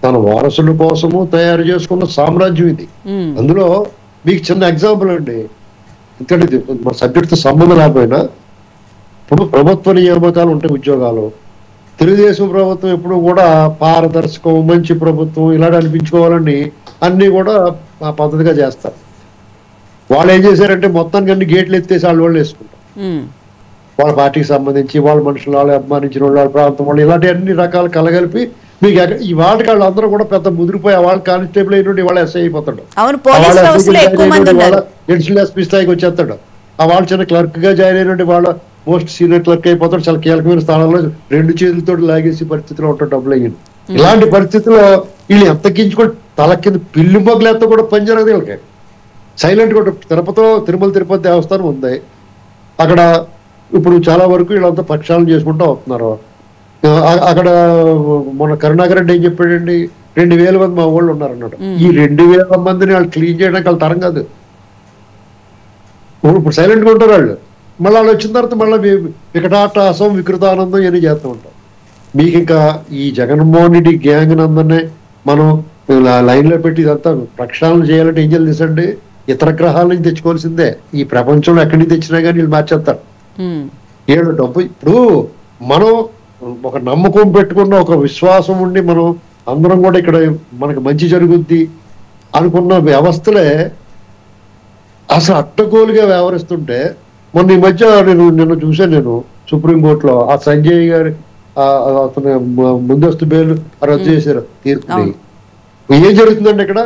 తన వారసుల కోసము తయారు చేసుకున్న సామ్రాజ్యం ఇది. అందులో మీకు చిన్న ఎగ్జాంపుల్ అండి. ఎందుకంటే ఇది మన సబ్జెక్ట్తో సంబంధం లేకపోయినా ఇప్పుడు ప్రభుత్వ నియామకాలు ఉంటాయి ఉద్యోగాలు. తెలుగుదేశం ప్రభుత్వం ఎప్పుడు కూడా పారదర్శకం, మంచి ప్రభుత్వం ఇలాంటి అనిపించుకోవాలని అన్ని కూడా ఆ పద్ధతిగా చేస్తారు. వాళ్ళు ఏం చేశారంటే మొత్తానికి అన్ని గేట్లు ఎత్తేసి వాళ్ళు వేసుకుంటారు. వాళ్ళ పార్టీకి సంబంధించి వాళ్ళ మనుషులు, వాళ్ళు అభిమానించిన వాళ్ళు, వాళ్ళ ప్రాంతం వాళ్ళు, ఇలాంటి అన్ని రకాలు కలగలిపి మీకు ఈ వాళ్ళకి వాళ్ళు అందరూ కూడా పెద్ద ముదిరిపోయి వాళ్ళు కానిస్టేబుల్ అయినట్టు వాళ్ళు ఎస్ఐ అయిపోతాడు, ఎడిషనల్ ఎస్పీ స్థాయికి వచ్చేస్తాడు. ఆ వాళ్ళు చిన్న క్లర్క్ గా జాయిన్ అయినట్టు వాళ్ళ మోస్ట్ సీనియర్ క్లర్క్ అయిపోతాడు. చాలా కీలకమైన స్థానంలో 2 చేతులతో లాగేసి పరిస్థితిలో ఉంటాడు డబ్బులు అయ్యింది. ఇలాంటి పరిస్థితుల్లో వీళ్ళు ఎంత గించుకొని తల కింద పిల్లి మొగ్గులెత్త కూడా పని జరగదు వీళ్ళకి. సైలెంట్ కూడా తిరుపతి దేవస్థానం ఉంది అక్కడ. ఇప్పుడు చాలా వరకు వీళ్ళంతా ప్రక్షాళన చేసుకుంటూ వస్తున్నారు. అక్కడ మన కరుణాకర్ రెడ్డి ఏం చెప్పాడండి, 2000 మంది మా వాళ్ళు ఉన్నారన్నాడు. ఈ 2000 మందిని వాళ్ళు క్లీన్ చేయడానికి వాళ్ళ తరం కాదు. ఇప్పుడు సైలెంట్ గా ఉంటారు వాళ్ళు. మళ్ళీ వాళ్ళు వచ్చిన తర్వాత మళ్ళీ వికటాటాసం, వికృతానందం ఇవన్నీ చేస్తూ ఉంటారు. మీకు ఇంకా ఈ జగన్మోహన్ రెడ్డి గ్యాంగ్ నందరినీ మనం లైన్ లో పెట్టి ఇదంతా ప్రక్షాళన చేయాలంటే ఏం చేయాలి? ఇతర గ్రహాల నుంచి తెచ్చుకోవాల్సిందే. ఈ ప్రపంచంలో ఎక్కడి నుంచి తెచ్చినా కానీ వీళ్ళు మార్చేస్తారు. ఏడు డబ్బు. ఇప్పుడు మనం ఒక నమ్మకం పెట్టుకున్న ఒక విశ్వాసం ఉండి మనం అందరం కూడా ఇక్కడ మనకు మంచి జరుగుద్ది అనుకున్న వ్యవస్థలే అసలు అడ్డగోలుగా వ్యవహరిస్తుంటే, మొన్న ఈ మధ్య నిన్న చూశాను నేను సుప్రీంకోర్టులో ఆ సంజయ్ గారి అతను ముందస్తు బెయిల్ రద్దు చేశారు తీర్పుని. ఏం జరుగుతుందండి ఇక్కడ?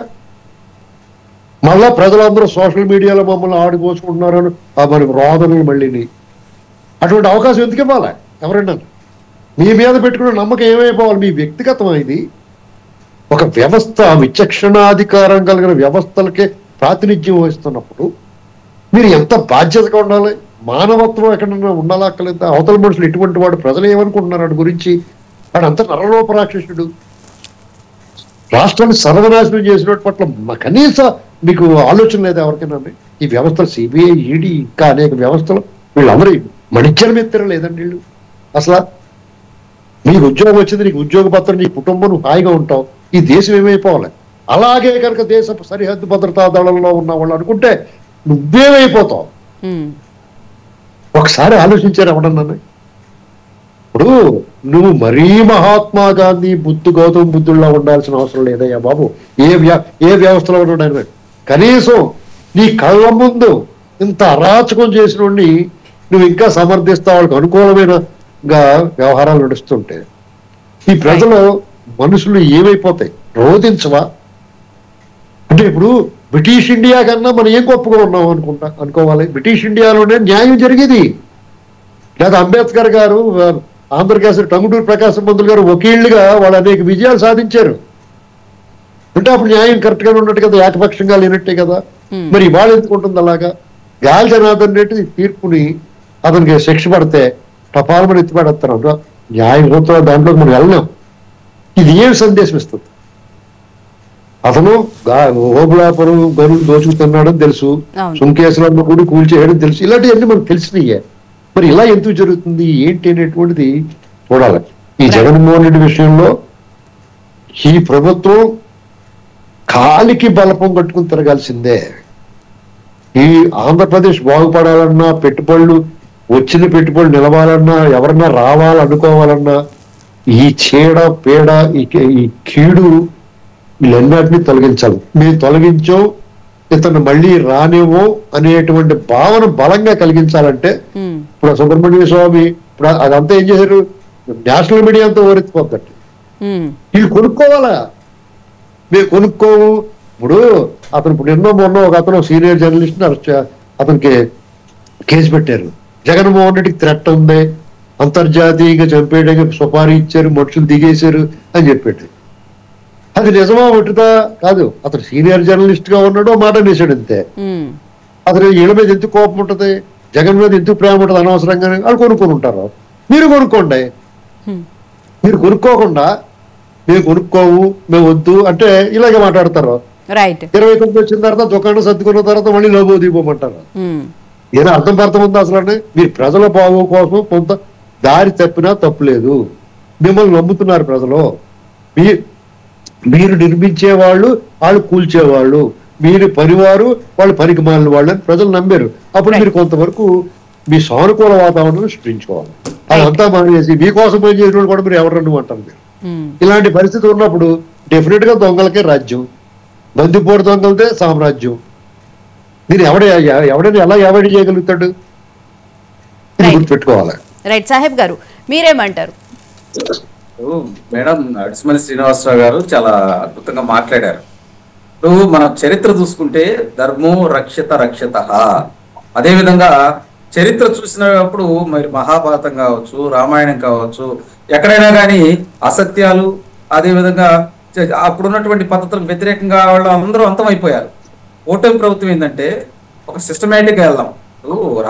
మళ్ళా ప్రజలందరూ సోషల్ మీడియాలో మమ్మల్ని ఆడిపోసుకుంటున్నారని మనకు రోదనలు మళ్ళీని. అటువంటి అవకాశం ఎందుకు ఇవ్వాలి? ఎవరైనా మీ మీద పెట్టుకున్న నమ్మకం ఏమైపోవాలి? మీ వ్యక్తిగతం ఇది. ఒక వ్యవస్థ విచక్షణాధికారం కలిగిన వ్యవస్థలకే ప్రాతినిధ్యం వహిస్తున్నప్పుడు మీరు ఎంత బాధ్యతగా ఉండాలి? మానవత్వం ఎక్కడన్నా ఉండాలా అక్కర్లేదా? అవతల మనుషులు ఎటువంటి వాడు, ప్రజలు ఏమనుకుంటున్నారు వాడి గురించి? వాడు అంత నరలోపరాక్షసుడు, రాష్ట్రాన్ని సర్వనాశనం చేసిన పట్ల కనీస మీకు ఆలోచన లేదా ఎవరికైనా? ఈ వ్యవస్థలు సిబిఐ, ఈడీ ఇంకా అనేక వ్యవస్థలు వీళ్ళందరూ మణిజ్యం ఎత్తర లేదండి వీళ్ళు. అసలు నీకు ఉద్యోగం వచ్చింది, నీకు ఉద్యోగ పత్రం, నీ కుటుంబం, నువ్వు హాయిగా ఉంటావు. ఈ దేశం ఏమైపోవాలి? అలాగే కనుక దేశ సరిహద్దు భద్రతా దళంలో ఉన్న వాళ్ళు అనుకుంటే నువ్వేమైపోతావు. ఒకసారి ఆలోచించారు ఎవడన్నా? ఇప్పుడు నువ్వు మరీ మహాత్మా గాంధీ గౌతమ బుద్ధుల్లా ఉండాల్సిన అవసరం లేదయ్యా బాబు. ఏ వ్యవస్థలో ఉన్నాడు? కనీసం నీ కళ్ళ ముందు ఇంత అరాచకం చేసినోడిని నువ్వు ఇంకా సమర్థిస్తా, వాళ్ళకి అనుకూలమైన వ్యవహారాలు నడుస్తుంటే ఈ ప్రజలు మనుషులు ఏమైపోతాయి? రోధించవా? అంటే ఇప్పుడు బ్రిటిష్ ఇండియా కన్నా మనం ఏం గొప్పగా ఉన్నాం అనుకోవాలి. బ్రిటిష్ ఇండియాలోనే న్యాయం జరిగేది. లేదా అంబేద్కర్ గారు, ఆంధ్రకేసరి టంగుటూరు ప్రకాశం పంతులు గారు వకీళ్లుగా వాళ్ళు అనేక విజయాలు సాధించారు. అంటే అప్పుడు న్యాయం కరెక్ట్ గానే ఉన్నట్టు కదా, ఏకపక్షంగా లేనట్టే కదా. మరి ఇవాళ ఎందుకు ఉంటుంది అలాగా? గాలి జనార్దన్ రెడ్డి తీర్పుని అతనికి శిక్ష పడితే టపాలమని ఎత్తిపడేస్తారు. న్యాయం సూత్రాల దాంట్లోకి మనం వెళ్ళలేం. ఇది ఏం సందేశం ఇస్తుంది? అతను ఓబులాపురం గనులు దోచుకుతున్నాడని తెలుసు, సుంకేశ్వరమ్మ గుడి కూల్చేయడం తెలుసు, ఇలాంటివన్నీ మనకు తెలిసినయ్యే. మరి ఇలా ఎందుకు జరుగుతుంది ఏంటి అనేటువంటిది చూడాలి. ఈ జగన్మోహన్ రెడ్డి విషయంలో ఈ ప్రభుత్వం కాలికి బలపం కట్టుకుని తిరగాల్సిందే. ఈ ఆంధ్రప్రదేశ్ బాగుపడాలన్నా, వచ్చిన పెట్టుబడులు నిలవాలన్నా, ఎవరన్నా రావాలనుకోవాలన్నా ఈ చీడ పీడ ఈ కీడు వీళ్ళన్నిటినీ తొలగించాలి. మేము తొలగించాం, ఇతను మళ్ళీ రానేమో అనేటువంటి భావన బలంగా కలిగించాలంటే ఇప్పుడు సుబ్రహ్మణ్య స్వామి ఇప్పుడు అదంతా ఏం చేశారు? నేషనల్ మీడియా అంతా ఓరెత్తిపోద్దట. వీళ్ళు కొనుక్కోవాలా? మేము కొనుక్కోము. ఇప్పుడు ఇప్పుడు మొన్న ఒక అతను సీనియర్ జర్నలిస్ట్ అతనికి కేసు పెట్టారు. జగన్మోహన్ రెడ్డికి థ్రెట్ ఉంది, అంతర్జాతీయంగా చంపేయడానికి సుపారీ ఇచ్చారు, మనుషులు దిగేశారు అని చెప్పాడు. అది నిజమా ఒట్టుదా? కాదు. అతను సీనియర్ జర్నలిస్ట్ గా ఉన్నాడు, మాట అనేసాడు అంతే. అతను వీళ్ళ మీద ఎందుకు కోపం ఉంటుంది, జగన్ మీద ఎందుకు ప్రేమ ఉంటుంది అనవసరంగా? వాళ్ళు కొనుక్కొని ఉంటారు. మీరు కొనుక్కోండి. మీరు కొనుక్కోకుండా మేము కొనుక్కోము, మేము వద్దు అంటే ఇలాగే మాట్లాడతారు. 29 వచ్చిన తర్వాత దుకాణం సర్దుకున్న తర్వాత మళ్ళీ లోబో దీపోమంటారు. ఏదో అర్థం ఉందా అసలు? మీరు ప్రజల బాగు కోసం కొంత దారి తప్పినా తప్పులేదు. మిమ్మల్ని నమ్ముతున్నారు ప్రజలు. మీరు నిర్మించేవాళ్ళు, వాళ్ళు కూల్చేవాళ్ళు, మీరు పనివారు, వాళ్ళు పనికి మాలిన వాళ్ళు అని ప్రజలు నమ్మారు. అప్పుడు మీరు కొంతవరకు మీ సానుకూల వాతావరణం సృష్టించుకోవాలి. అదంతా మానేసి మీకోసం పని చేసిన వాళ్ళు కూడా మీరు ఎవరు అంటారు. మీరు ఇలాంటి పరిస్థితి ఉన్నప్పుడు డెఫినెట్ గా దొంగలకే రాజ్యం, బందిపోటు దొంగలతే సామ్రాజ్యం. మీరు ఎవడైనా ఎలా అవాయిడ్ చేయగలుగుతాడు? గుర్తుపెట్టుకోవాలి. రైట్ సాహెబ్ గారు, మీరేమంటారు? మేడం అడిస్మల్లి శ్రీనివాసరావు గారు చాలా అద్భుతంగా మాట్లాడారు. ఇప్పుడు మనం చరిత్ర చూసుకుంటే ధర్మో రక్షిత రక్షిత, అదేవిధంగా చరిత్ర చూసినప్పుడు మరి మహాభారతం కావచ్చు, రామాయణం కావచ్చు, ఎక్కడైనా కానీ అసత్యాలు, అదేవిధంగా అప్పుడున్నటువంటి పద్ధతులకు వ్యతిరేకంగా వాళ్ళు అందరూ అంతమైపోయారు. ఓటమి ప్రభుత్వం ఏంటంటే ఒక సిస్టమేటిక్ గా వెళ్దాం,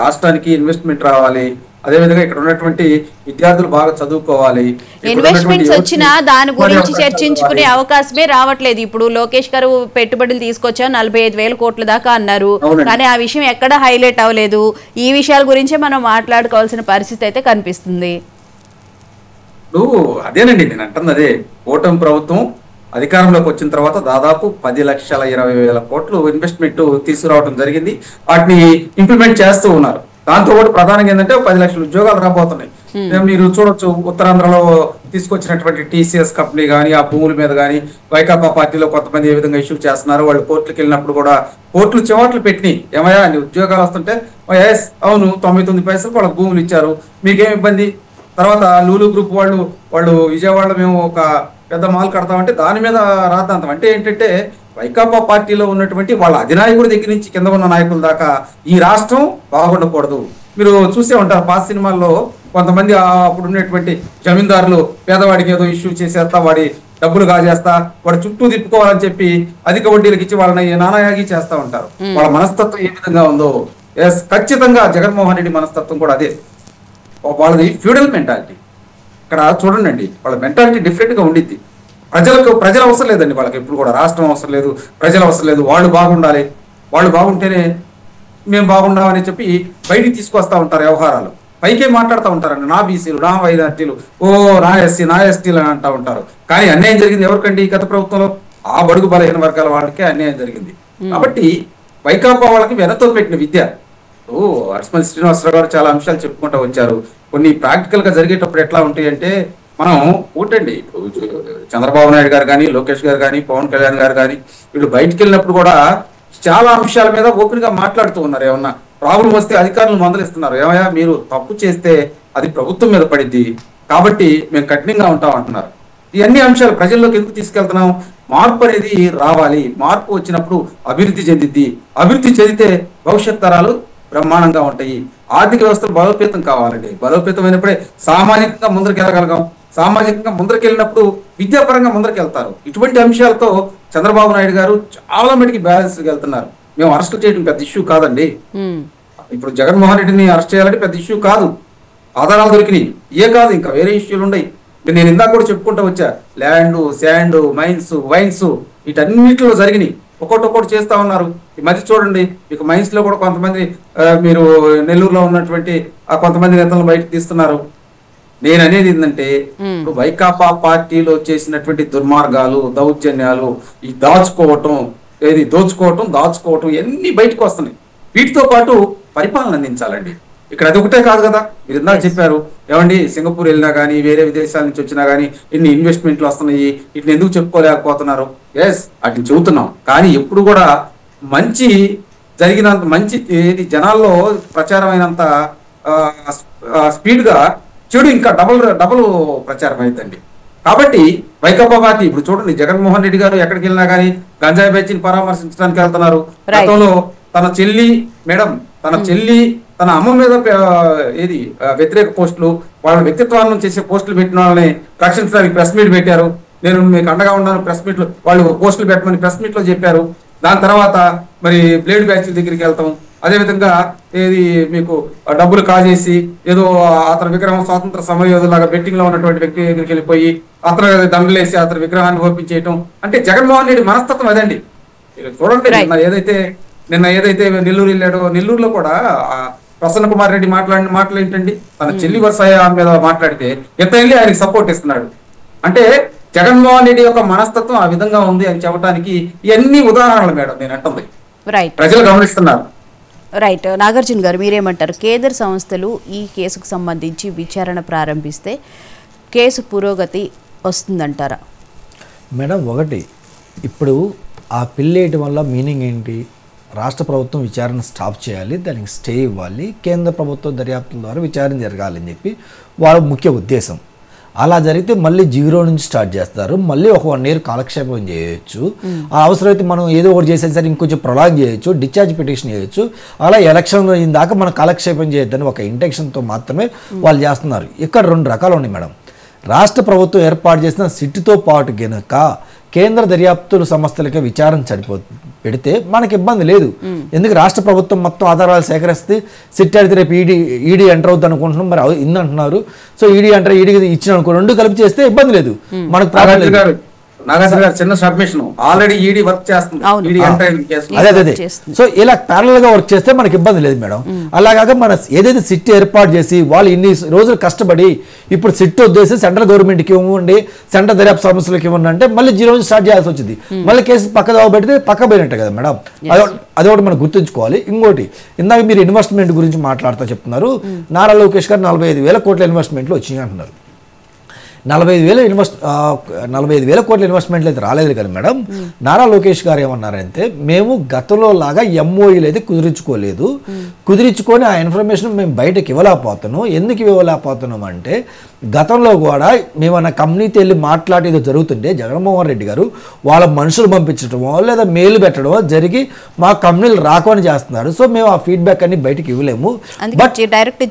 రాష్ట్రానికి ఇన్వెస్ట్మెంట్ రావాలి, అదేవిధంగా ఇక్కడ ఉన్నటువంటి విద్యార్థులు బాగా చదువుకోవాలి. ఇన్వెస్ట్మెంట్స్ వచ్చినా దాని గురించి చర్చించుకునే అవకాశమే రావట్లేదు. ఇప్పుడు లోకేష్ గారు పెట్టుబడులు తీసుకొచ్చా 45,000 కోట్ల దాకా అన్నారు, కానీ ఆ విషయం ఎక్కడ హైలైట్ అవ్వలేదు. ఈ విషయాల గురించే మనం మాట్లాడుకోవాల్సిన పరిస్థితి అయితే కనిపిస్తుంది. అదేనండి నేను అంటుంది, అదే కూటమి ప్రభుత్వం అధికారంలోకి వచ్చిన తర్వాత దాదాపు 10,20,000 కోట్లు ఇన్వెస్ట్మెంట్ తీసుకురావడం జరిగింది. వాటిని ఇంప్లిమెంట్ చేస్తూ ఉన్నారు. దాంతో పాటు ప్రధానంగా ఏంటంటే 10 లక్షల ఉద్యోగాలు రాబోతున్నాయి. మీరు చూడొచ్చు, ఉత్తరాంధ్రలో తీసుకొచ్చినటువంటి టీసీఎస్ కంపెనీ కానీ, ఆ భూముల మీద కానీ వైకాపా పార్టీలో కొంతమంది ఏ విధంగా ఇష్యూ చేస్తున్నారు. వాళ్ళు కోర్టులకు వెళ్ళినప్పుడు కూడా కోర్టులు చివాట్లు పెట్టినాయి, ఏమయ్యా నీ ఉద్యోగాలు వస్తుంటే ఎస్ అవును 99 పైసలు వాళ్ళకి భూములు ఇచ్చారు, మీకేం ఇబ్బంది? తర్వాత లూలు గ్రూప్ వాళ్ళు విజయవాడలో మేము ఒక పెద్ద మాల్ కడతామంటే దాని మీద రాద్దాంతం. అంటే ఏంటంటే వైకాపా పార్టీలో ఉన్నటువంటి వాళ్ళ అధినాయకుడి దగ్గర నుంచి కింద ఉన్న నాయకుల దాకా ఈ రాష్ట్రం బాగుండకూడదు. మీరు చూసే ఉంటారు పాత సినిమాల్లో కొంతమంది అప్పుడు ఉన్నటువంటి జమీందారులు పేదవాడికి ఏదో ఇష్యూ చేసేస్తా, వాడి డబ్బులు కాజేస్తా, వాడి చుట్టూ తిప్పుకోవాలని చెప్పి అధిక వడ్డీలకు ఇచ్చి వాళ్ళని నానాయాగి చేస్తా ఉంటారు. వాళ్ళ మనస్తత్వం ఏ విధంగా ఉందో ఖచ్చితంగా జగన్మోహన్ రెడ్డి మనస్తత్వం కూడా అదే. వాళ్ళది ఫ్యూడల్ మెంటాలిటీ. ఇక్కడ చూడండి, వాళ్ళ మెంటాలిటీ డిఫరెంట్ గా ఉండిద్ది. ప్రజల అవసరం లేదండి వాళ్ళకి, ఎప్పుడు కూడా రాష్ట్రం అవసరం లేదు, ప్రజలు అవసరం లేదు, వాళ్ళు బాగుండాలి, వాళ్ళు బాగుంటేనే మేము బాగుండామని చెప్పి బయటికి తీసుకొస్తా ఉంటారు వ్యవహారాలు. పైకే మాట్లాడుతూ ఉంటారండి, నా బీసీలు, నా వైనార్టీలు, నా ఎస్సీ, నా ఎస్టీలు అని అంటూ ఉంటారు. కానీ అన్యాయం జరిగింది ఎవరికండి? గత ప్రభుత్వంలో ఆ బడుగు బలహీన వర్గాల వాళ్ళకే అన్యాయం జరిగింది. కాబట్టి వైకాపా వాళ్ళకి వెనతో పెట్టిన విద్య. అడిసిమల్లి శ్రీనివాసరావు గారు చాలా అంశాలు చెప్పుకుంటూ వచ్చారు. కొన్ని ప్రాక్టికల్ గా జరిగేటప్పుడు ఎట్లా ఉంటాయి అంటే, మనం ఒకటండి, చంద్రబాబు నాయుడు గారు కానీ, లోకేష్ గారు కానీ, పవన్ కళ్యాణ్ గారు కానీ, వీళ్ళు బయటికి వెళ్ళినప్పుడు కూడా చాలా అంశాల మీద ఓపెన్ గా మాట్లాడుతూ ఉన్నారు. ఏమన్నా ప్రాబ్లం వస్తే అధికారులు మందలిస్తున్నారు. ఏమయ్యా మీరు తప్పు చేస్తే అది ప్రభుత్వం మీద పడిద్ది, కాబట్టి మేము కఠినంగా ఉంటాం అంటున్నారు. ఇవన్నీ అంశాలు ప్రజల్లోకి ఎందుకు తీసుకెళ్తున్నాం? మార్పు అనేది రావాలి. మార్పు వచ్చినప్పుడు అభివృద్ధి చెందిద్ది. అభివృద్ధి చెందితే భవిష్యత్ తరాలు బ్రహ్మాండంగా ఉంటాయి. ఆర్థిక వ్యవస్థలు బలోపేతం కావాలండి. బలోపేతమైనప్పుడే సామాజికంగా ముందరికి వెళ్ళగలగాం. సామాజికంగా ముందరికి వెళ్ళినప్పుడు విద్యాపరంగా ముందరికి వెళ్తారు. ఇటువంటి అంశాలతో చంద్రబాబు నాయుడు గారు చాలా మటుకి బ్యాలెన్స్ వెళ్తున్నారు. మేము అరెస్ట్ చేయడం పెద్ద ఇష్యూ కాదండి. ఇప్పుడు జగన్మోహన్ రెడ్డిని అరెస్ట్ చేయాలంటే పెద్ద ఇష్యూ కాదు. ఆధారాలు దొరికినాయి. ఏ కాదు, ఇంకా వేరే ఇష్యూలు ఉన్నాయి. నేను ఇందాక కూడా చెప్పుకుంటూ వచ్చా, ల్యాండ్, శాండ్, మైన్స్, వైన్స్, వీటన్నిటిలో జరిగినాయి. ఒక్కొక్కటి చేస్తా ఉన్నారు. ఈ మధ్య చూడండి, మీకు మైన్స్ లో కూడా కొంతమంది మీరు నెల్లూరులో ఉన్నటువంటి కొంతమంది నేతలను బయటకు తీస్తున్నారు. నేను అనేది ఏంటంటే, ఇప్పుడు వైకాపా పార్టీలో చేసినటువంటి దుర్మార్గాలు, దౌర్జన్యాలు, ఈ దాచుకోవటం ఎన్ని బయటకు వస్తున్నాయి. వీటితో పాటు పరిపాలన అందించాలండి. ఇక్కడ అది ఒకటే కాదు కదా, మీరు ఇందాక చెప్పారు ఏమండి, సింగపూర్ వెళ్ళినా కానీ, వేరే విదేశాల నుంచి వచ్చినా కానీ ఇన్ని ఇన్వెస్ట్మెంట్లు వస్తున్నాయి, వీటిని ఎందుకు చెప్పుకోలేకపోతున్నారు? ఎస్, వాటిని చెబుతున్నాం. కానీ ఎప్పుడు కూడా మంచి జరిగినంత, మంచి జనాల్లో ప్రచారం అయినంత స్పీడ్గా చెడు ఇంకా డబుల్ ప్రచారం అయిందండి. కాబట్టి వైకాపా పార్టీ ఇప్పుడు చూడండి, జగన్మోహన్ రెడ్డి గారు ఎక్కడికి వెళ్ళినా కానీ గంజాయి బ్యాచ్ని పరామర్శించడానికి వెళ్తున్నారు. గతంలో తన చెల్లి తన అమ్మ మీద వ్యతిరేక పోస్టులు, వాళ్ళ వ్యక్తిత్వాన్ని చేసే పోస్టులు పెట్టిన వాళ్ళని రక్షించడానికి ప్రెస్ మీట్ పెట్టారు. నేను మీకు అండగా ఉన్నాను ప్రెస్ మీట్లు, వాళ్ళు పోస్టులు పెట్టమని ప్రెస్ మీట్ లో చెప్పారు. దాని తర్వాత మరి బ్లేడ్ బ్యాచ్ దగ్గరికి వెళ్తాం. అదేవిధంగా మీకు డబ్బులు కాజేసి ఏదో అతని విగ్రహం స్వాతంత్ర సమరయోధులాగా బెట్టింగ్ లో ఉన్నటువంటి వ్యక్తి దగ్గరికి వెళ్ళిపోయి అతను దండలేసి అతని విగ్రహాన్ని ఓపించేయటం. అంటే జగన్మోహన్ రెడ్డి మనస్తత్వం అదండి. చూడండి, నిన్న ఏదైతే నెల్లూరు వెళ్ళాడో, నెల్లూరులో కూడా ప్రసన్న కుమార్ రెడ్డి మాట్లాడిన మాటలు ఏంటండి, తన చెల్లి వరుసయ్య మీద మాట్లాడితే వెళ్ళి ఆయనకి సపోర్ట్ ఇస్తున్నాడు. అంటే జగన్మోహన్ రెడ్డి యొక్క మనస్తత్వం ఆ విధంగా ఉంది అని చెప్పడానికి ఇవన్నీ ఉదాహరణలు మేడం నేను అంటుంది. ప్రజలు గమనిస్తున్నారు. రైట్. నాగార్జున గారు మీరేమంటారు? కేంద్ర సంస్థలు ఈ కేసుకు సంబంధించి విచారణ ప్రారంభిస్తే కేసు పురోగతి వస్తుందంటారా? మేడం, ఒకటి, ఇప్పుడు ఆ పిల్లేయటం వల్ల మీనింగ్ ఏంటి? రాష్ట్ర ప్రభుత్వం విచారణ స్టాప్ చేయాలి, దానికి స్టే ఇవ్వాలి, కేంద్ర ప్రభుత్వం దర్యాప్తుల ద్వారా విచారణ జరగాలని చెప్పి వాళ్ళ ముఖ్య ఉద్దేశం. అలా జరిగితే మళ్ళీ జీరో నుంచి స్టార్ట్ చేస్తారు. మళ్ళీ ఒక 1 year కాలక్షేపం చేయొచ్చు. ఆ అవసరమైతే మనం ఏదో ఒకటి చేసేది సరే ఇంకొంచెం ప్రొలాగ్ చేయొచ్చు, డిశ్చార్జ్ పిటిషన్ చేయొచ్చు. అలా ఎలక్షన్ అయిన దాకా మనం కాలక్షేపం చేయొద్దని ఒక ఇంటెన్షన్తో మాత్రమే వాళ్ళు చేస్తున్నారు. ఇక్కడ 2 రకాలు ఉన్నాయి మేడం. రాష్ట్ర ప్రభుత్వం ఏర్పాటు చేసిన సిట్తో పాటు గనక కేంద్ర దర్యాప్తుల సంస్థలకే విచారణ పెడితే మనకి ఇబ్బంది లేదు. ఎందుకు రాష్ట్ర ప్రభుత్వం మొత్తం ఆధారాలు సేకరిస్తే సిట్ అడితే రేపు ఈడీ ఎంటర్ అవుతుంది అనుకుంటున్నాం, మరి ఇన్ని అంటున్నారు. సో ఈడీ ఇచ్చిన అనుకో, 2 కలిపి చేస్తే ఇబ్బంది లేదు, మనకు ప్రాబ్లం లేదు. నాగార్జున గారు చిన్న సబ్మిషన్, ఆల్రెడీ ఈడీ వర్క్ చేస్తుంది. అదే సో ఇలా ప్యారల్ గా వర్క్ చేస్తే మనకి ఇబ్బంది లేదు మేడం. అలాగా మన ఏదైతే సిట్ ఏర్పాటు చేసి వాళ్ళు ఇన్ని రోజులు కష్టపడి ఇప్పుడు సిట్ వద్దేసి సెంట్రల్ గవర్నమెంట్కి ఇవ్వండి, సెంట్రల్ దర్యాప్తు సంస్థలకు ఇవ్వండి అంటే మళ్ళీ జీరో నుంచి స్టార్ట్ చేయాల్సి వచ్చింది. మళ్ళీ కేసు పక్క పెడితే పక్క పోయినట్టే కదా మేడం. అదొకటి మనం గుర్తుంచుకోవాలి. ఇంకోటి, ఇందాక మీరు ఇన్వెస్ట్మెంట్ గురించి మాట్లాడుతూ చెప్తున్నారు. నారా లోకేష్ గారు 45,000 కోట్ల ఇన్వెస్ట్మెంట్లు వచ్చినాయి అంటున్నారు. 45,000 కోట్ల ఇన్వెస్ట్మెంట్లు అయితే రాలేదు కదా మేడం. నారా లోకేష్ గారు ఏమన్నారంటే, మేము గతంలో లాగా ఎంఓఈలు అయితే కుదిరించుకొని ఆ ఇన్ఫర్మేషన్ మేము బయటకు ఇవ్వలేకపోతున్నాం. ఎందుకు ఇవ్వలేకపోతున్నాం అంటే, గతంలో కూడా మేమన్నా కంపెనీతో వెళ్ళి మాట్లాడేది జరుగుతుంటే జగన్మోహన్ రెడ్డి గారు వాళ్ళ మనుషులు పంపించడమో లేదా మెయిల్ పెట్టడమో జరిగి మా కంపెనీలు రాకొని చేస్తున్నారు. సో మేము ఆ ఫీడ్బ్యాక్ అన్ని బయటకు ఇవ్వలేము, బట్ డైరెక్ట్గా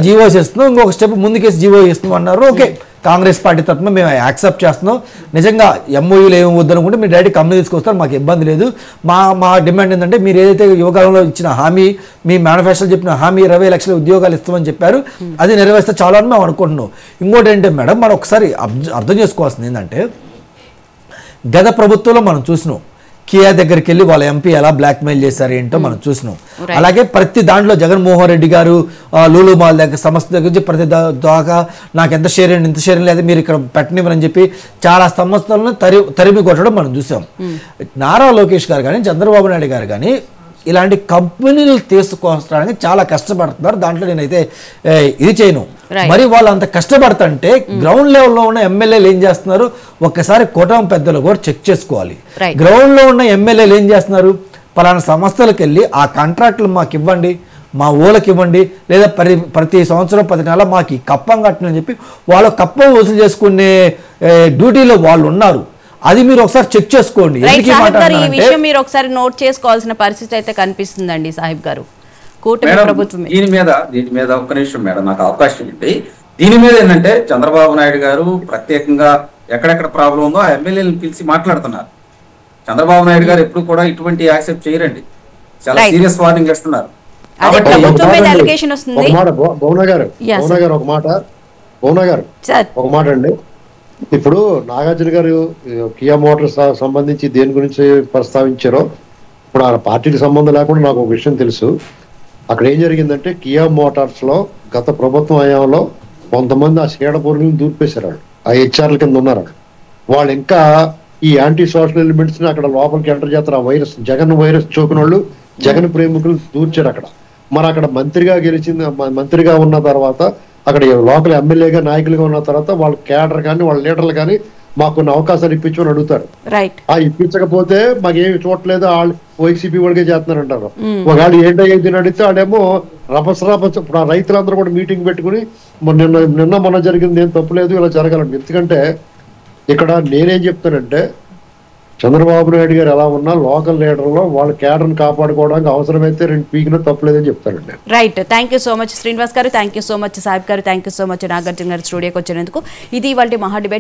జీవోస్ ఇస్తున్నాం. ఇంకొక స్టెప్ ముందుకేసి జీవో ఇస్తున్నాం అన్నారు. ఓకే, కాంగ్రెస్ పార్టీ తరఫున మేము యాక్సెప్ట్ చేస్తున్నాం. నిజంగా ఎంఓయూలు ఏమి వద్దనుకుంటే మీరు డైరెక్ట్ కంపెనీ తీసుకొస్తారు, మాకు ఇబ్బంది లేదు. మా డిమాండ్ ఏంటంటే, మీరు ఏదైతే యువకాలంలో ఇచ్చిన హామీ, మీ మేనిఫెస్టోలో చెప్పిన హామీ 20 లక్షల ఉద్యోగాలు ఇస్తామని చెప్పారు, అది నెరవేర్స్తే చాలా అని మేము అనుకుంటున్నాం. ఇంకోటి ఏంటంటే మేడం, మనం ఒకసారి అర్థం చేసుకోవాల్సింది ఏంటంటే, గత ప్రభుత్వంలో మనం చూసినాం కియా దగ్గరికి వెళ్ళి వాళ్ళ ఎంపీ ఎలా బ్లాక్మెయిల్ చేశారు ఏంటో మనం చూసినాం. అలాగే ప్రతి దాంట్లో జగన్మోహన్ రెడ్డి గారు లూలు మాల్ దగ్గర సంస్థ దగ్గర నుంచి ప్రతి దాకా నాకు ఎంత షేర్ అండి ఇంత షేర్ లేదు మీరు ఇక్కడ పెట్టనివ్వరని చెప్పి చాలా సంస్థలను తరిమి కొట్టడం మనం చూసాం. నారా లోకేష్ గారు కానీ చంద్రబాబు నాయుడు గారు కానీ ఇలాంటి కంపెనీలు తీసుకోవడానికి చాలా కష్టపడుతున్నారు. దాంట్లో నేనైతే ఇది చేయను. మరి వాళ్ళు అంత కష్టపడుతుంటే గ్రౌండ్ లెవెల్లో ఉన్న ఎమ్మెల్యేలు ఏం చేస్తున్నారు ఒక్కసారి కూటమి పెద్దలు కూడా చెక్ చేసుకోవాలి. గ్రౌండ్ లో ఉన్న ఎమ్మెల్యేలు ఏం చేస్తున్నారు పలానా సంస్థలకు వెళ్ళి ఆ కాంట్రాక్టులు మాకు ఇవ్వండి మా ఊళ్ళకి ఇవ్వండి లేదా ప్రతి సంవత్సరం 10 నెలలు మాకు ఈ కప్పం కట్టనని చెప్పి వాళ్ళు కప్పం వసూలు చేసుకునే డ్యూటీలో వాళ్ళు ఉన్నారు. అది మీరు ఒకసారి చెక్ చేసుకోండి. ఈ విషయం మీరు ఒకసారి నోట్ చేసుకోవాల్సిన పరిస్థితి అయితే కనిపిస్తుందండి సాహిబ్ గారు. దీని మీద ఒక్క నిమిషం మేడం నాకు అవకాశం ఇవ్వండి. దీని మీద ఏంటంటే చంద్రబాబు నాయుడు గారు ప్రత్యేకంగా ఎక్కడెక్కడ ప్రాబ్లం ఉందో ఆ ఎమ్మెల్యేలను పిలిచి మాట్లాడుతున్నారు. చంద్రబాబు నాయుడు గారు ఎప్పుడు కూడా ఇటువంటి యాక్సెప్ట్ చేయరండి. చాలా సీరియస్ వార్నింగ్ ఇస్తున్నారు. ఒక మాట అండి, ఇప్పుడు నాగార్జున గారు కియా మోటార్స్ సంబంధించి దేని గురించి ప్రస్తావించారో ఇప్పుడు ఆ పార్టీకి సంబంధం లేకుండా నాకు ఒక విషయం తెలుసు. అక్కడ ఏం జరిగిందంటే కియా మోటార్స్ లో గత ప్రభుత్వం హయాంలో కొంతమంది ఆ చీడ పురుగులను దూర్పేశారు. ఆ హెచ్ఆర్ల కింద ఉన్నారు. వాళ్ళు ఇంకా ఈ యాంటీ సోషల్ ఎలిమెంట్స్ ని అక్కడ లోపలికి ఎంటర్ చేస్తారు. ఆ వైరస్ జగన్ వైరస్ చోకిన వాళ్ళు జగన్ ప్రేమికులు దూర్చారు అక్కడ. మరి అక్కడ మంత్రిగా ఉన్న తర్వాత అక్కడ లోకల్ ఎమ్మెల్యేగా నాయకులుగా ఉన్న తర్వాత వాళ్ళ క్యాడర్ కానీ వాళ్ళ లీడర్లు కానీ మాకు కొన్ని అవకాశాలు ఇప్పించమని అడుగుతారు. ఆ ఇప్పించకపోతే మాకేమి చూడలేదు వాళ్ళు వైసీపీ వాళ్ళకే చేస్తున్నారు అంటారు. ఒకవేళ ఏంటో అడిగితే ఆడేమో రభస ఇప్పుడు ఆ రైతులందరూ కూడా మీటింగ్ పెట్టుకుని మొన్న జరిగింది ఏం తప్పులేదు ఇలా జరగాలండి. ఎందుకంటే ఇక్కడ నేనేం చెప్తానంటే చంద్రబాబు నాయుడు గారు ఎలా ఉన్నా లోకల్ లీడర్లో వాళ్ళ క్యాడర్ని కాపాడుకోవడానికి అవసరమైతే 2 పీకినా తప్పలేదని చెప్తానండి. Right, thank you so much Srinivas garu, thank you so much Sahib garu, thank you so much Nagarjuna garu స్టూడియోకి వచ్చినందుకు. ఇది ఇవాళ మహా డిబేట్.